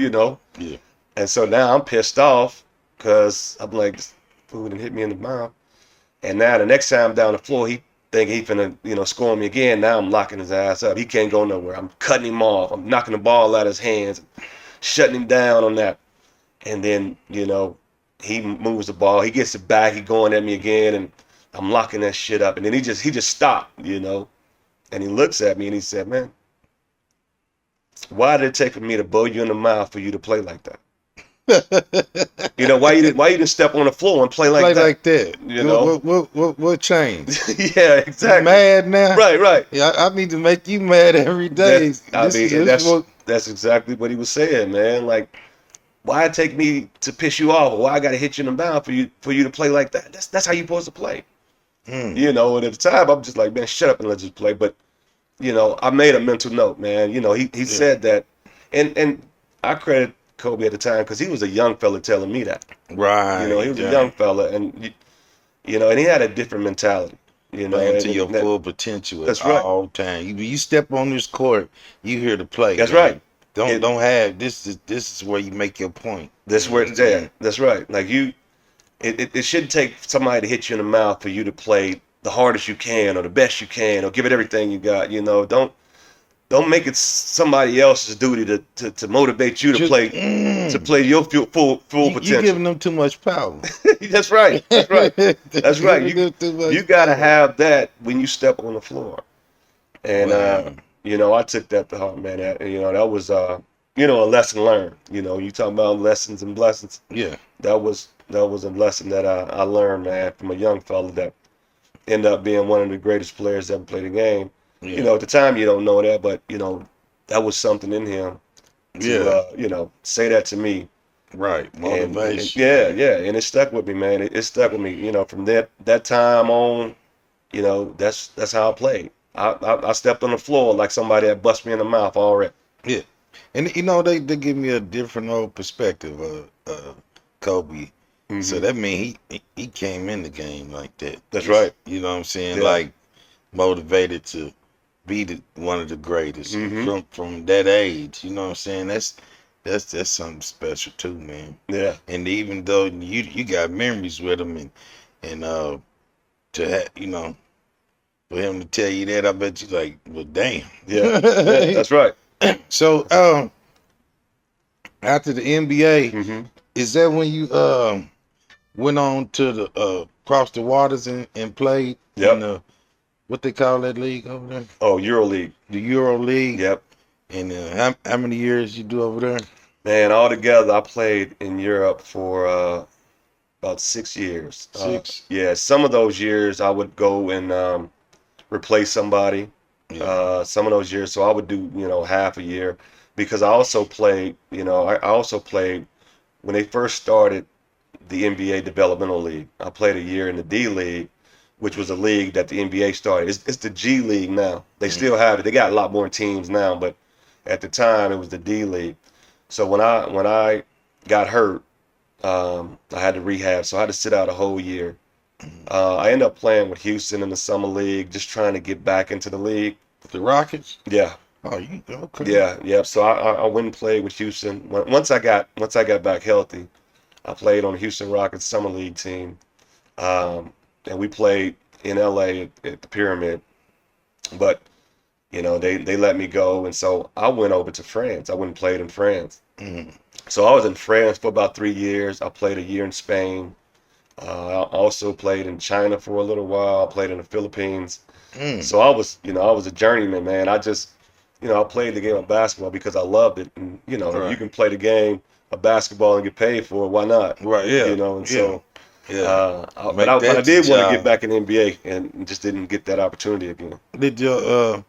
S3: hell,
S2: yeah.
S3: And so now I'm pissed off because I'm like, this fool done hit me in the mouth. And now the next time down the floor, he think he finna, score me again. Now I'm locking his ass up. He can't go nowhere. I'm cutting him off. I'm knocking the ball out of his hands, shutting him down on that. And then, he moves the ball. He gets it back. He going at me again, and I'm locking that shit up. And then he just stopped, and he looks at me and he said, man, why did it take for me to blow you in the mouth for you to play like that? Why you didn't step on the floor and play like
S2: Play
S3: that?
S2: like that. What changed?
S3: Yeah,
S2: You
S3: exactly.
S2: mad now?
S3: Right.
S2: Yeah, I need to make you mad every day.
S3: That's exactly what he was saying, man. Like, why it take me to piss you off, or why I gotta hit you in the mouth for you to play like that? That's how you supposed to play. And at the time I'm just like, man, shut up and let's just play. But I made a mental note, man. He said that, and I credit Kobe at the time because he was a young fella telling me that.
S2: Right.
S3: He was a young fella, and and he had a different mentality.
S2: Playing to your
S3: that,
S2: full potential at
S3: that's right.
S2: all time. You step on this court, you here to play.
S3: That's
S2: man.
S3: right.
S2: Don't have this is where you make your point.
S3: That's where it's at. That's right. Like it shouldn't take somebody to hit you in the mouth for you to play the hardest you can or the best you can or give it everything you got. Don't make it somebody else's duty to motivate you to play your full potential.
S2: You giving them too much power.
S3: That's right. That's right. That's right. You got to
S2: power.
S3: have that when you step on the floor. And
S2: Wow.
S3: I took that to heart, man. That was a lesson learned. You talking about lessons and blessings.
S2: Yeah.
S3: That was a lesson that I learned, man, from a young fella that ended up being one of the greatest players that ever played the game.
S2: Yeah.
S3: At the time you don't know that, but that was something in him to say that to me.
S2: Right.
S3: And
S2: Motivation.
S3: yeah, and it stuck with me, man. It stuck with me. From that time on, that's how I played. I stepped on the floor like somebody had bust me in the mouth already.
S2: Yeah. And they give me a different old perspective of Kobe.
S3: Mm-hmm.
S2: So that means he came in the game like that.
S3: That's right.
S2: You know what I'm saying?
S3: Yeah.
S2: Like motivated to be one of the greatest from that age. You know what I'm saying? That's something special too, man.
S3: Yeah.
S2: And even though you got memories with him and to have for him to tell you that, I bet you like, well, damn.
S3: Yeah. That's right.
S2: So after the NBA,
S3: Mm-hmm.
S2: is that when you went on to the across the waters and played
S3: Yep.
S2: in what they call that league over there?
S3: Oh, EuroLeague.
S2: The Euro League.
S3: Yep.
S2: And how many years you do over there?
S3: Man, altogether, I played in Europe for about 6 years.
S2: 6.
S3: Yeah, some of those years I would go and replace somebody.
S2: Yeah.
S3: Some of those years, so I would do half a year because I also played. I also played when they first started the NBA Developmental League. I played a year in the D League, which was a league that the NBA started. It's the G League now. They still have it. They got a lot more teams now, but at the time it was the D League. So when I got hurt, I had to rehab, so I had to sit out a whole year. I ended up playing with Houston in the summer league, just trying to get back into the league.
S2: The Rockets?
S3: Yeah,
S2: Oh, you okay?
S3: yeah. So I went and played with Houston. Once I got back healthy, I played on the Houston Rockets summer league team, and we played in LA at the Pyramid. But they let me go, and so I went over to France. I went and played in France.
S2: Mhm.
S3: So I was in France for about 3 years. I played a year in Spain. I also played in China for a little while. I played in the Philippines. So I was a journeyman, man. I just, I played the game of basketball because I loved it. And, if
S2: Right.
S3: you can play the game of basketball and get paid for it, why not?
S2: Right, yeah.
S3: And so,
S2: Yeah.
S3: but I did want to get back in the NBA and just didn't get that opportunity again.
S2: Did your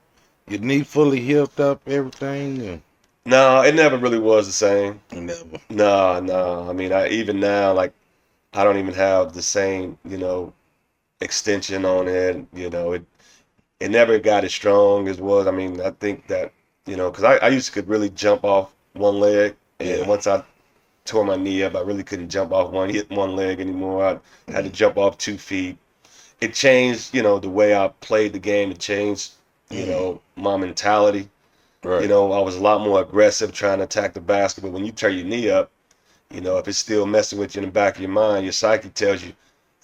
S2: knee fully healed up, everything?
S3: No, it never really was the same.
S2: Never.
S3: No. I mean, even now, like, I don't even have the same, extension on it. It never got as strong as was. I mean, I think that, because I used to could really jump off one leg, and
S2: Yeah.
S3: once I tore my knee up, I really couldn't jump off one leg anymore. I had to jump off 2 feet, it changed, the way I played the game. It changed,
S2: Mm.
S3: my mentality.
S2: Right.
S3: I was a lot more aggressive trying to attack the basket. But when you turn your knee up, if it's still messing with you in the back of your mind, your psyche tells you,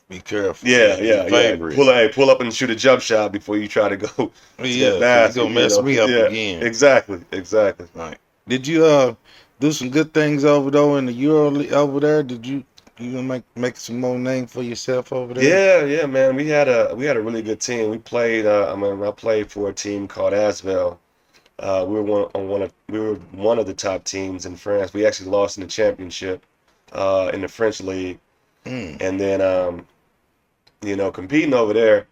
S2: Be careful.
S3: yeah,
S2: Yeah, be
S3: yeah, yeah,
S2: favorite.
S3: pull up and shoot a jump shot before you try to go to that
S2: Yeah, because you're
S3: basket.
S2: gonna mess me up
S3: Yeah,
S2: again.
S3: exactly, exactly.
S2: Right. Did you do some good things over though in the Euro over there? Did you gonna make some more name for yourself over there?
S3: Yeah, yeah, man. We had a really good team. We played. I played for a team called Asvel. We were one of the top teams in France. We actually lost in the championship in the French league,
S2: Mm.
S3: and then competing over there,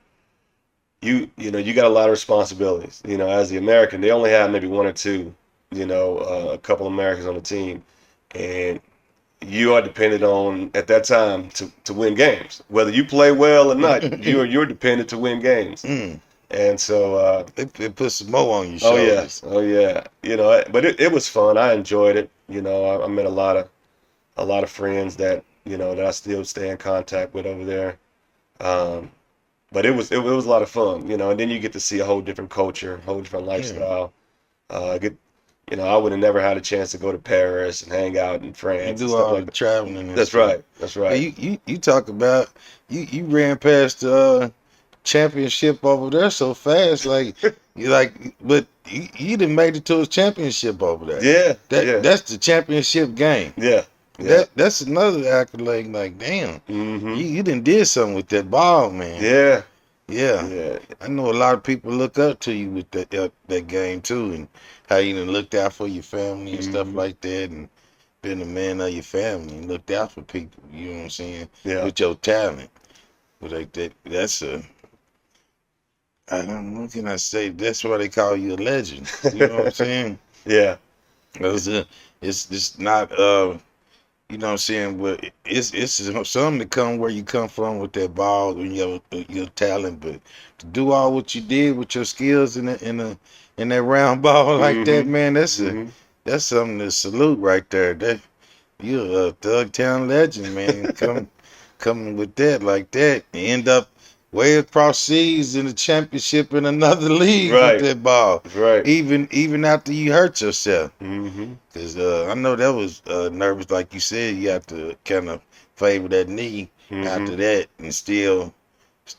S3: you got a lot of responsibilities. As the American, they only had maybe one or two, a couple Americans on the team, and you are dependent on at that time to win games. Whether you play well or not, you're dependent to win games.
S2: Mm.
S3: And so,
S2: It put some more on your
S3: oh yeah,
S2: shoulders.
S3: oh yeah, but it was fun. I enjoyed it. I met a lot of friends that I still stay in contact with over there. Um, but it was a lot of fun, and then you get to see a whole different culture, whole different
S2: Yeah.
S3: lifestyle. Get, I would have never had a chance to go to Paris and hang out in
S2: You
S3: France and
S2: do
S3: stuff
S2: all the
S3: like that.
S2: traveling and
S3: That's
S2: stuff.
S3: right. That's
S2: Yeah,
S3: right.
S2: you talk about you ran past the championship over there so fast, like but you didn't made it to a championship over there.
S3: Yeah,
S2: That
S3: yeah,
S2: that's the championship game.
S3: yeah, yeah.
S2: That's another accolade. Like damn,
S3: Mm-hmm.
S2: you done did something with that ball, man.
S3: Yeah,
S2: Yeah,
S3: yeah.
S2: I know a lot of people look up to you with that game too, and how you done looked out for your family and stuff
S3: Mm-hmm.
S2: like that, and been a man of your family and looked out for people. You know what I'm saying?
S3: Yeah,
S2: With your talent, but like that's a I don't know. What can I say? That's why they call you a legend. You know what I'm saying?
S3: yeah.
S2: It's, it's just not you know what I'm saying, but it's something to come where you come from with that ball and your talent, but to do all what you did with your skills in that round ball like that,
S3: Mm-hmm.
S2: man,
S3: Mm-hmm.
S2: that's something to salute right there. That you're a Thug Town legend, man. Coming with that like that, and end up way across seas in the championship in another league with
S3: Right,
S2: that ball,
S3: right.
S2: even after you hurt yourself.
S3: Mm-hmm.
S2: Cause I know that was nervous, like you said. You have to kind of favor that knee
S3: Mm-hmm.
S2: after that, and still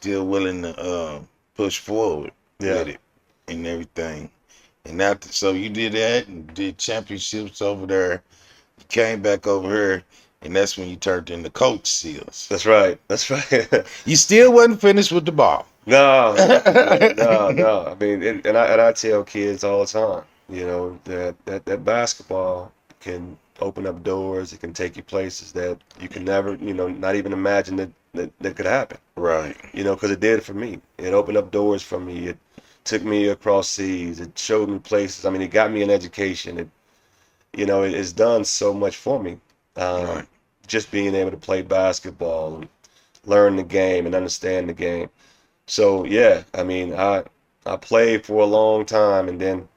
S2: willing to push forward
S3: Yeah.
S2: with it and everything. And after, so you did that and did championships over there. You came back over here, and that's when you turned into Coach Seals.
S3: That's right. That's right.
S2: You still wasn't finished with the ball.
S3: No, no, no. I mean, and I tell kids all the time, that basketball can open up doors. It can take you places that you can never, not even imagine that could happen.
S2: Right.
S3: Because it did for me. It opened up doors for me. It took me across seas. It showed me places. I mean, it got me an education. It's done so much for me.
S2: Right.
S3: Just being able to play basketball and learn the game and understand the game. So yeah, I mean, I played for a long time, and then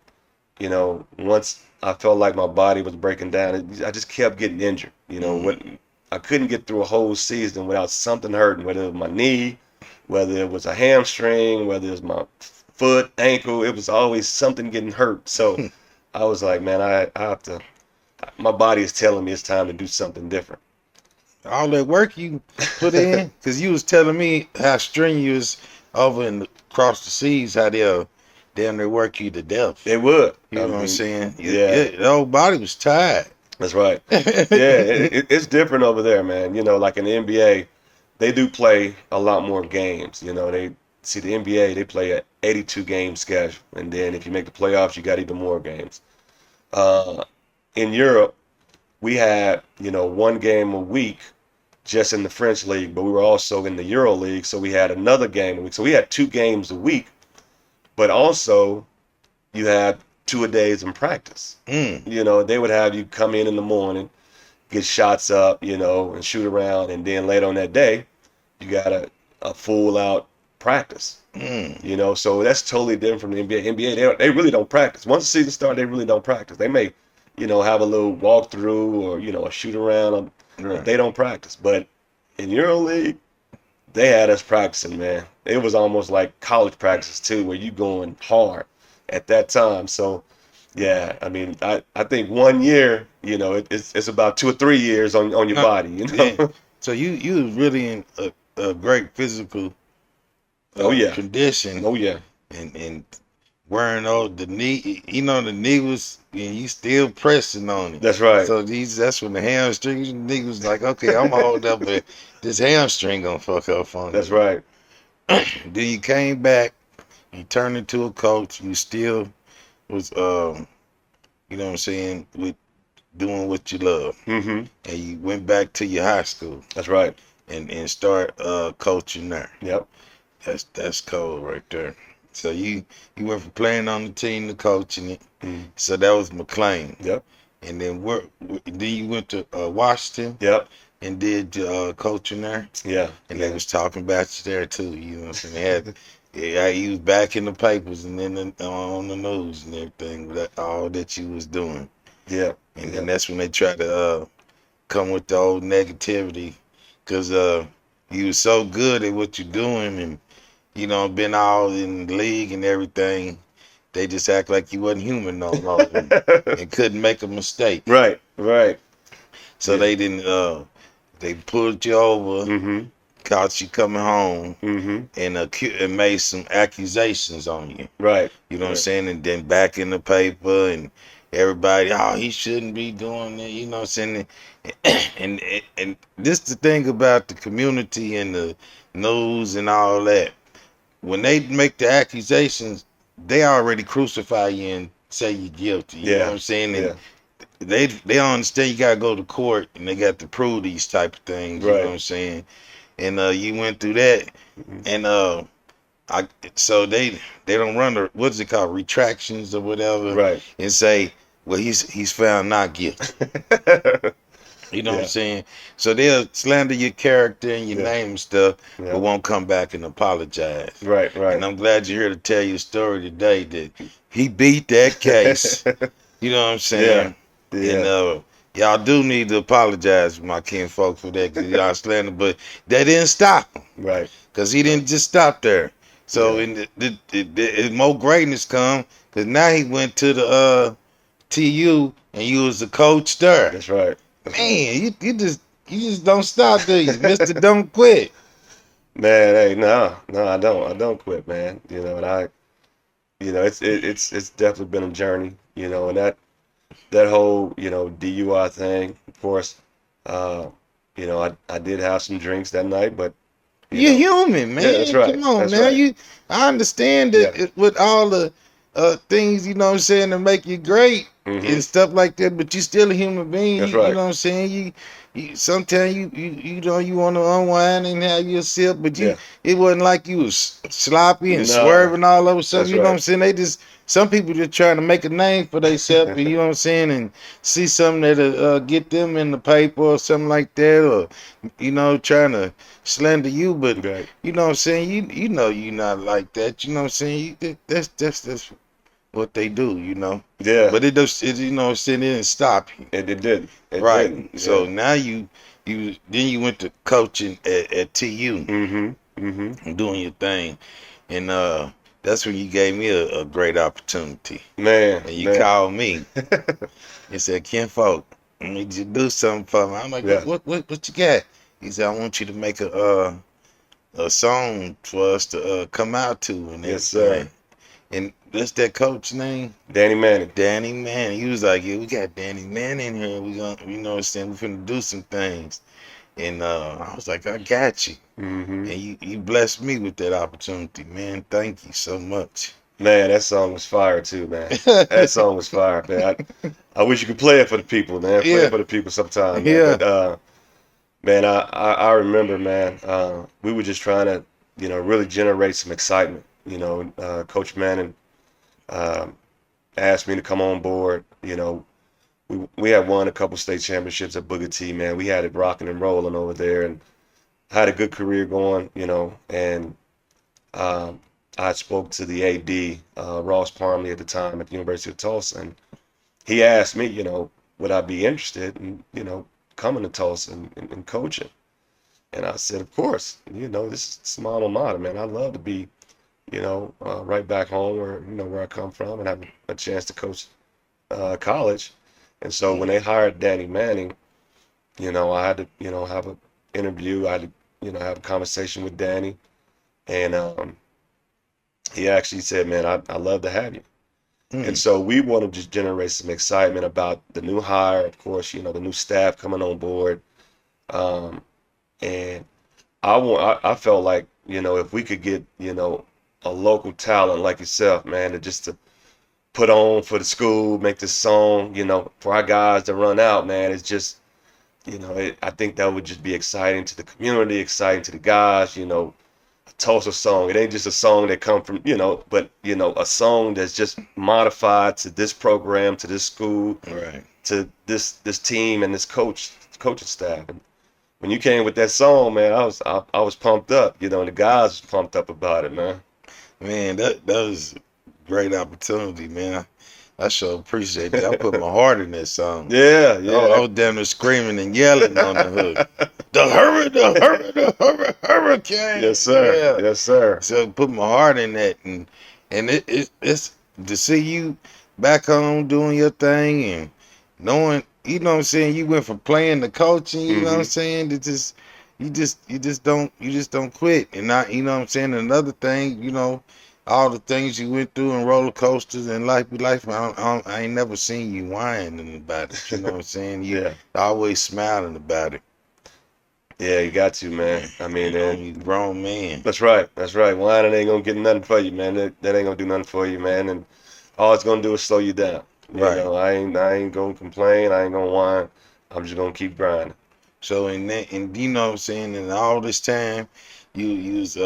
S3: once I felt like my body was breaking down, I just kept getting injured. What
S2: Mm.
S3: I couldn't get through a whole season without something hurting, whether it was my knee, whether it was a hamstring, whether it was my foot, ankle. It was always something getting hurt. So I was like, man, I have to. My body is telling me it's time to do something different.
S2: All that work you put in, because you was telling me how strenuous over and across the seas, how they'll damn near work you to death.
S3: It would.
S2: You
S3: I
S2: know what I'm
S3: mean,
S2: saying?
S3: yeah,
S2: The whole body was tired.
S3: that's right. Yeah, it's different over there, man. Like in the NBA, they do play a lot more games. They see the NBA, they play a 82 game schedule, and then if you make the playoffs, you got even more games. Uh, in Europe, we had one game a week just in the French league, but we were also in the Euro League, so we had another game a week. So we had 2 games a week, but also you had 2 a days in practice.
S2: Mm.
S3: They would have you come in the morning, get shots up, and shoot around, and then later on that day, you got a full out practice.
S2: Mm.
S3: So that's totally different from the NBA. NBA, they really don't practice. Once the season starts, they really don't practice. They may, have a little walkthrough or, a shoot around, but
S2: Right.
S3: they don't practice. But in EuroLeague, they had us practicing, man. It was almost like college practice too, where you going hard at that time. So yeah, I mean, I think 1 year, it's about 2 or 3 years on your
S2: No,
S3: body,
S2: yeah. So you was really in a great physical
S3: Oh yeah,
S2: condition,
S3: oh yeah,
S2: and wearing all the knee, the knee was, and you still pressing on it.
S3: that's right.
S2: So that's when the hamstring, the knee was like, okay, I'm gonna hold up, but this hamstring gonna fuck up on
S3: That's
S2: you.
S3: right.
S2: Then you came back, you turned into a coach. You still was, you know what I'm saying, with doing what you love,
S3: Mm-hmm.
S2: and you went back to your high school
S3: That's right.
S2: and start coaching there.
S3: Yep.
S2: That's cold right there. So you went from playing on the team to coaching it.
S3: Mm.
S2: So that was McLean,
S3: Yep.
S2: and then you went to Washington
S3: Yep.
S2: and did coaching there,
S3: Yeah.
S2: and they
S3: Yeah.
S2: was talking about you there too. You know what I'm saying? They had, yeah, you was back in the papers and then on the news and everything. All that you was doing,
S3: Yeah.
S2: and
S3: Yeah.
S2: then that's when they tried to come with the old negativity, cause you was so good at what you're doing, and been all in the league and everything. They just act like you wasn't human no more, and couldn't make a mistake.
S3: Right. Right.
S2: So
S3: Yeah.
S2: they didn't. They pulled you over,
S3: Mm-hmm.
S2: caught you coming home,
S3: Mm-hmm.
S2: and made some accusations on you.
S3: Right.
S2: You know what I'm
S3: Right.
S2: saying? And then back in the paper and everybody, oh, he shouldn't be doing that. You know what I'm saying? And this the thing about the community and the news and all that. When they make the accusations, they already crucify you and say you're guilty. You know what
S3: Yeah.
S2: I'm saying? And
S3: Yeah.
S2: they don't understand you gotta go to court and they got to prove these type of things. You know what
S3: Right.
S2: I'm saying? And you went through that,
S3: Mhm.
S2: and I so they don't run the, what's it called, retractions or whatever,
S3: Right.
S2: and say, well, he's found not guilty. You know what I'm
S3: Yeah.
S2: saying? So they'll slander your character and your
S3: Yeah.
S2: name and stuff,
S3: Yeah.
S2: but won't come back and apologize.
S3: Right. Right.
S2: And I'm glad you're here to tell your story today that he beat that case. You know what I'm
S3: Yeah.
S2: saying? And
S3: Yeah.
S2: y'all do need to apologize, my kinfolk, for that, because y'all slander, but that didn't stop him,
S3: Right.
S2: because he
S3: Right.
S2: didn't just stop there. So
S3: Yeah.
S2: in the more greatness come, because now he went to the TU and you was the coach there.
S3: That's right. That's right.
S2: Man, you just don't stop, do you, Mister? Don't quit.
S3: Man, hey, no, no, I don't quit, man. And it's definitely been a journey, and that whole, DUI thing, of course, uh, I did have some drinks that night, but
S2: You're human,
S3: yeah, that's
S2: man.
S3: right,
S2: Come on,
S3: that's
S2: now.
S3: right,
S2: I understand
S3: yeah,
S2: that with all the things, you know what I'm saying, to make you great
S3: mm-hmm,
S2: and stuff like that, but you still a human being.
S3: that's
S2: You
S3: right,
S2: know what I'm saying? You sometimes you want to unwind and have your sip, but
S3: yeah,
S2: it wasn't like you was sloppy and
S3: no,
S2: swerving all over something.
S3: that's
S2: You know what I'm
S3: right,
S2: saying? Some people just trying to make a name for themselves, and you know what I'm saying, and see something that'll get them in the paper or something like that, or trying to slander you, but
S3: right,
S2: you know what I'm saying? You know you not like that. You know what I'm saying? That's what they do,
S3: yeah,
S2: But it does, you know what I'm saying? It didn't stop you.
S3: it
S2: Right.
S3: didn't,
S2: So
S3: yeah,
S2: now you went to coaching at TU
S3: mm-hmm, mm-hmm,
S2: and doing your thing. And that's when you gave me a great opportunity.
S3: man,
S2: And you
S3: man,
S2: called me and said, Ken Folk, I need you to do something for me. I'm like,
S3: yeah,
S2: what you got? He said, I want you to make a song for us to come out to and
S3: yes, sir,
S2: everything. And what's that coach name?
S3: Danny Manning,
S2: Danny Manning. He was like, yeah, we got Danny Manning in here. We gonna, you know what I'm saying? We finna do some things. And I was like, I got you.
S3: mm-hmm.
S2: And you blessed me with that opportunity, man. Thank you so much.
S3: Man, that song was fire too, man. That song was fire, man. I wish you could play it for the people, man. Play it
S2: Yeah,
S3: for the people sometime, man.
S2: yeah.
S3: But man, I remember, man. We were just trying to, really generate some excitement. Coach Manning um, asked me to come on board. We had won a couple state championships at Booker T, man. We had it rocking and rolling over there, and had a good career going. And um, I spoke to the AD, Ross Parmley at the time at the University of Tulsa, and he asked me, would I be interested in, coming to Tulsa and coaching? And I said, of course, this is my alma mater, man. I'd love to be, right back home where I come from and have a chance to coach college. And so when they hired Danny Manning, I had to, have an interview. I had to, have a conversation with Danny. And he actually said, man, I love to have you. And
S2: Mm.
S3: so we want to just generate some excitement about the new hire, of course, the new staff coming on board. Um, and I felt like, if we could get, a local talent like yourself, man, to put on for the school, make this song, for our guys to run out, man, it's just, I think that would just be exciting to the community, exciting to the guys, a Tulsa song. It ain't just a song that come from, but, a song that's just modified to this program, to this school,
S2: Right.
S3: to this team and this coaching staff. And when you came with that song, man, I was pumped up, and the guys was pumped up about it, man.
S2: Man, that was a great opportunity, man. I sure appreciate that. I put my heart in that song.
S3: Yeah,
S2: I
S3: yeah.
S2: was down there screaming and yelling on the hook. The hurricane.
S3: Yes, sir.
S2: Yeah.
S3: Yes, sir.
S2: So put my heart in that, and it's to see you back home doing your thing and knowing, you know what I'm saying, you went from playing to coaching, you know what I'm
S3: Hmm.
S2: saying, to just you just don't quit. And not, you know what I'm saying, another thing, all the things you went through and roller coasters and life be life, I ain't never seen you whining about it, you know what I'm saying? You
S3: Yeah.
S2: always smiling about it.
S3: Yeah, you got to, man. I mean,
S2: You grown man.
S3: that's right. That's right. Whining ain't gonna get nothing for you, man. That ain't gonna do nothing for you, man. And all it's gonna do is slow you down.
S2: Right.
S3: I ain't gonna complain. I ain't gonna whine. I'm just gonna keep grinding.
S2: So in that, and you know what I'm saying, in all this time, you was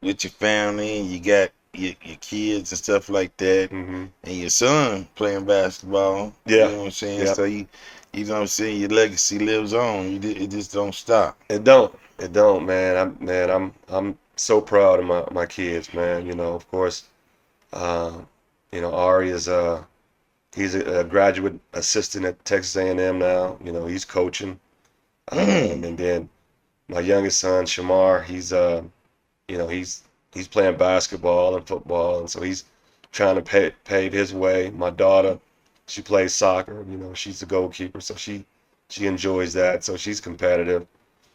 S2: with your family, and you got your kids and stuff like that,
S3: Hmm.
S2: and your son playing basketball. You
S3: Yeah.
S2: know what I'm saying?
S3: Yeah.
S2: So you know what I'm saying, your legacy lives on. It just don't stop.
S3: It don't. It don't, man. I'm so proud of my kids, man. Of course, uh, Ari is he's a graduate assistant at Texas A&M now. He's coaching.
S2: Mm.
S3: And then my youngest son, Shamar, he's playing basketball and football, and so he's trying to pave his way. My daughter, she plays soccer. She's the goalkeeper, so she enjoys that. So she's competitive.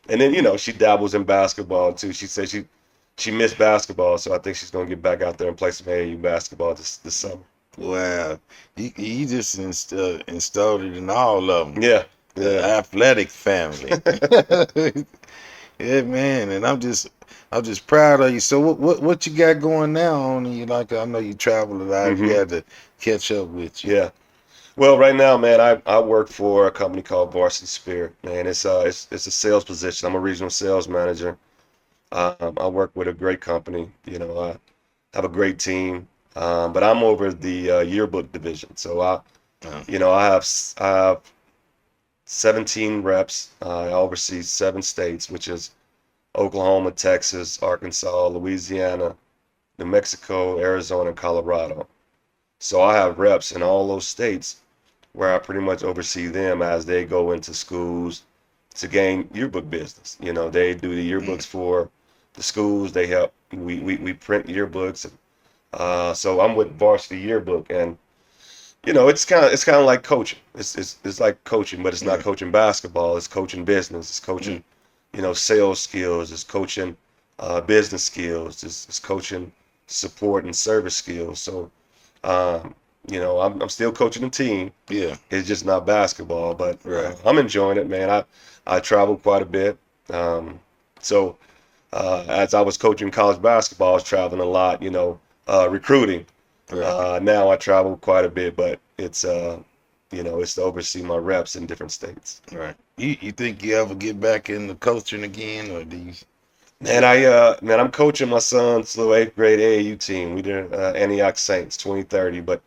S3: And then, she dabbles in basketball too. She said she missed basketball, so I think she's gonna get back out there and play some AAU basketball this summer.
S2: Wow, you just installed it in all of them.
S3: Yeah,
S2: The
S3: yeah.
S2: athletic family. Yeah, man, and I'm just proud of you. So what you got going now on you? Like, I know you travel a lot. You
S3: Hmm.
S2: had to catch up with you.
S3: Yeah. Well, right now, man, I work for a company called Varsity Spirit. Man, it's a sales position. I'm a regional sales manager. I work with a great company. I have a great team. But I'm over the yearbook division. So
S2: Uh,
S3: I have 17 reps. I oversee 7 states, which is Oklahoma, Texas, Arkansas, Louisiana, New Mexico, Arizona, and Colorado. So I have reps in all those states where I pretty much oversee them as they go into schools to gain yearbook business. They do the
S2: mm,
S3: yearbooks for the schools. They help. We print yearbooks. So I'm with Varsity Yearbook, and it's kind of like coaching. It's like coaching, but it's not
S2: yeah,
S3: coaching basketball. It's coaching business. It's
S2: mm,
S3: coaching, sales skills. It's coaching business skills. It's coaching support and service skills. So, um, I'm still coaching the team.
S2: yeah,
S3: It's just not basketball, but
S2: right,
S3: I'm enjoying it, man. I travel quite a bit. So as I was coaching college basketball, I was traveling a lot. Recruiting.
S2: right,
S3: Now I travel quite a bit, but it's to oversee my reps in different states.
S2: right. You think you ever get back into coaching again, or do you?
S3: Man, I'm coaching my son's little 8th grade AAU team. We did Antioch Saints 2030, but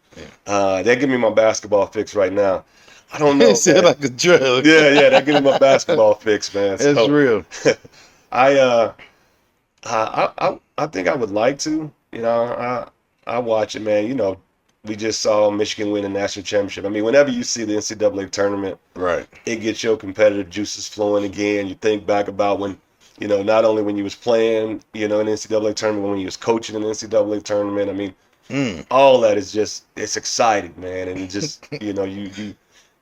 S2: Yeah.
S3: they give me my basketball fix right now. I don't
S2: It
S3: know,
S2: sound
S3: man.
S2: like a drug.
S3: Yeah, yeah, they give me my basketball fix, man.
S2: That's
S3: So
S2: real.
S3: I I think I would like to. I watch it, man. we just saw Michigan win a national championship. I mean, whenever you see the NCAA tournament,
S2: Right.
S3: it gets your competitive juices flowing again. You think back about when, not only when you was playing, in the NCAA tournament, but when you was coaching in the NCAA tournament. I mean,
S2: Mm.
S3: all that is just it's exciting, man, and it just you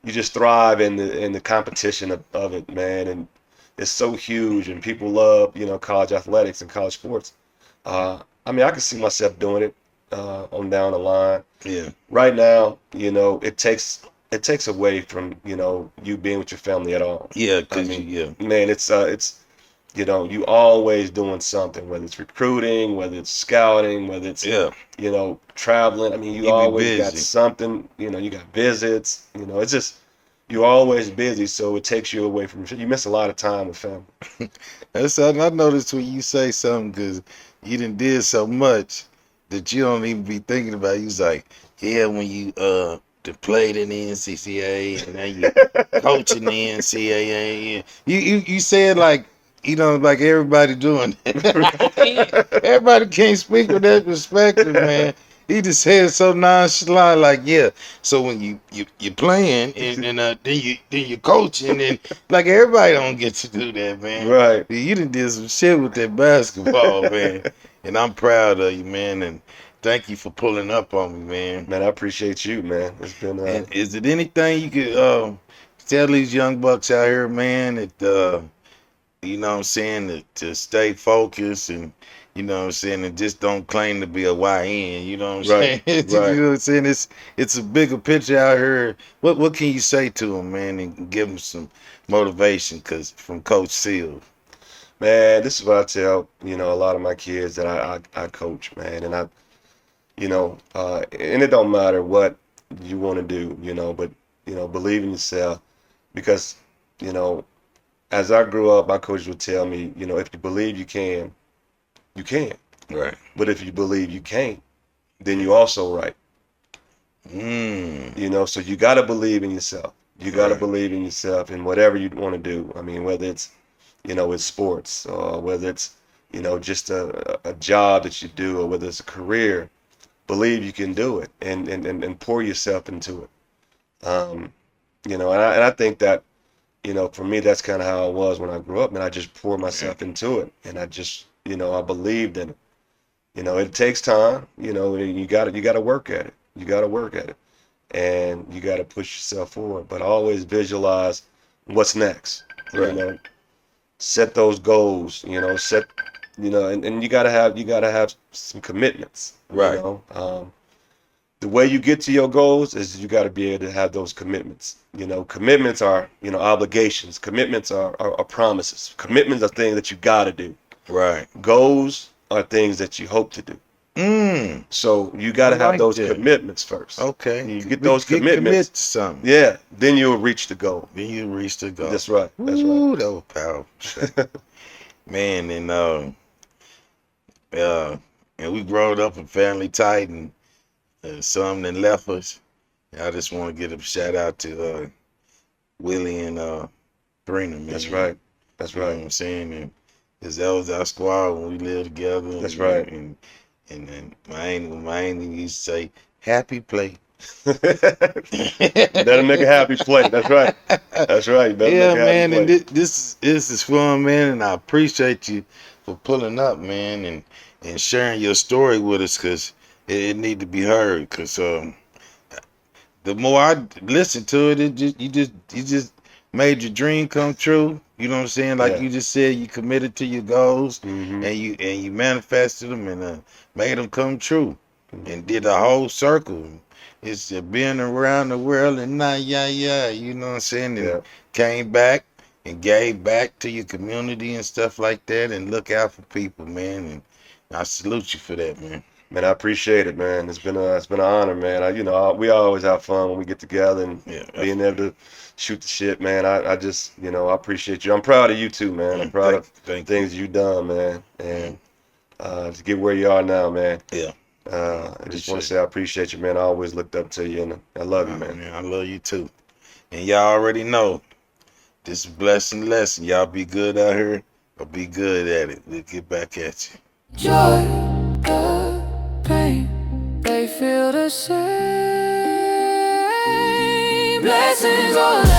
S3: just thrive in the competition of it, man, and it's so huge, and people love college athletics and college sports. I mean, I can see myself doing it on down the line.
S2: Yeah.
S3: Right now, it takes away from you being with your family at all.
S2: Yeah.
S3: I
S2: Cause
S3: mean,
S2: you.
S3: man, it's you always doing something, whether it's recruiting, whether it's scouting, whether it's
S2: Yeah.
S3: traveling. I mean, you
S2: You be
S3: always got
S2: busy.
S3: something. You got visits. It's just you're always busy, so it takes you away from. You miss a lot of time with family.
S2: That's something I noticed when you say something because you done did so much that you don't even be thinking about it. You was like, yeah, when you played in the NCCA and now you coaching the NCAA. You said like like everybody doing that. Everybody can't speak with that perspective, man. He just said so nonchalant, like yeah. So when you playing and then you coaching and like everybody don't get to do that, man.
S3: Right,
S2: You done did some shit with that basketball, man. And I'm proud of you, man. And thank you for pulling up on me, man.
S3: man. I appreciate you, man. It's been
S2: And is it anything you could tell these young bucks out here, man, that you know what I'm saying, to stay focused and you know what I'm saying, and just don't claim to be a YN, you know what I'm
S3: right,
S2: saying? You
S3: right.
S2: know what I'm saying? It's a bigger picture out here. What can you say to them, man, and give them some motivation? Cause from Coach Seal.
S3: Man, this is what I tell a lot of my kids that I coach, man, and and it don't matter what you want to do, but believe in yourself because you know as I grew up, my coaches would tell me, if you believe you can, you can.
S2: Right.
S3: But if you believe you can't, then you also right.
S2: Mm.
S3: So you got to believe in yourself. You got to
S2: Right.
S3: believe in yourself in whatever you want to do. I mean, whether it's it's sports or whether it's just a job that you do or whether it's a career, believe you can do it and pour yourself into it. And I think that for me, that's kind of how it was when I grew up, and I just poured myself into it, and I just, I believed in it. It takes time, and you got to work at it. You got to work at it, and you got to push yourself forward. But always visualize what's next.
S2: Right.
S3: Set those goals. Set, and you got to have some commitments.
S2: Right.
S3: The way you get to your goals is you got to be able to have those commitments. Commitments are, obligations. Commitments are promises. Commitments are things that you got to do.
S2: Right.
S3: Goals are things that you hope to do.
S2: Mm.
S3: So you
S2: I
S3: got to have
S2: like
S3: those
S2: that.
S3: commitments first.
S2: Okay.
S3: You get those
S2: Get commit
S3: commitments,
S2: to something.
S3: yeah, then you'll reach the goal.
S2: Then you reach the goal.
S3: That's right. That's
S2: Ooh, that was powerful. Man, and we growing up a family tight and some that left us. I just want to give a shout out to Willie and Brina, man.
S3: That's right. That's
S2: You know what
S3: right.
S2: I'm saying? And 'cause that was our squad when we lived together.
S3: That's right.
S2: And then my auntie used to say, "Happy play."
S3: Better make a happy play. That's right. That's right. You better
S2: Yeah,
S3: make a happy
S2: man, and
S3: play.
S2: this is fun, man, and I appreciate you for pulling up, man, and sharing your story with us, cause it need to be heard, cause the more I listen to it, you just made your dream come true. You know what I'm saying? Like
S3: Yeah.
S2: you just said, you committed to your goals,
S3: Hmm.
S2: and you manifested them and made them come true, and did a whole circle. It's been around the world and not yeah, you know what I'm saying? And
S3: Yeah.
S2: came back and gave back to your community and stuff like that, and look out for people, man. And I salute you for that, man.
S3: Man, I appreciate it, man. It's been an honor, man. We always have fun when we get together and
S2: Yeah,
S3: being able to shoot the shit, man. I just, I appreciate you. I'm proud of you too, man. I'm proud of
S2: thank you.
S3: things you done, man. And to get where you are now, man.
S2: Yeah.
S3: I just want to say I appreciate you, man. I always looked up to you, and I love you, man.
S2: I love you too. And y'all already know this is blessing lesson. Y'all be good out here or be good at it. We'll get back at you.
S1: Joy, the pain, they feel. feel the same. Blessings or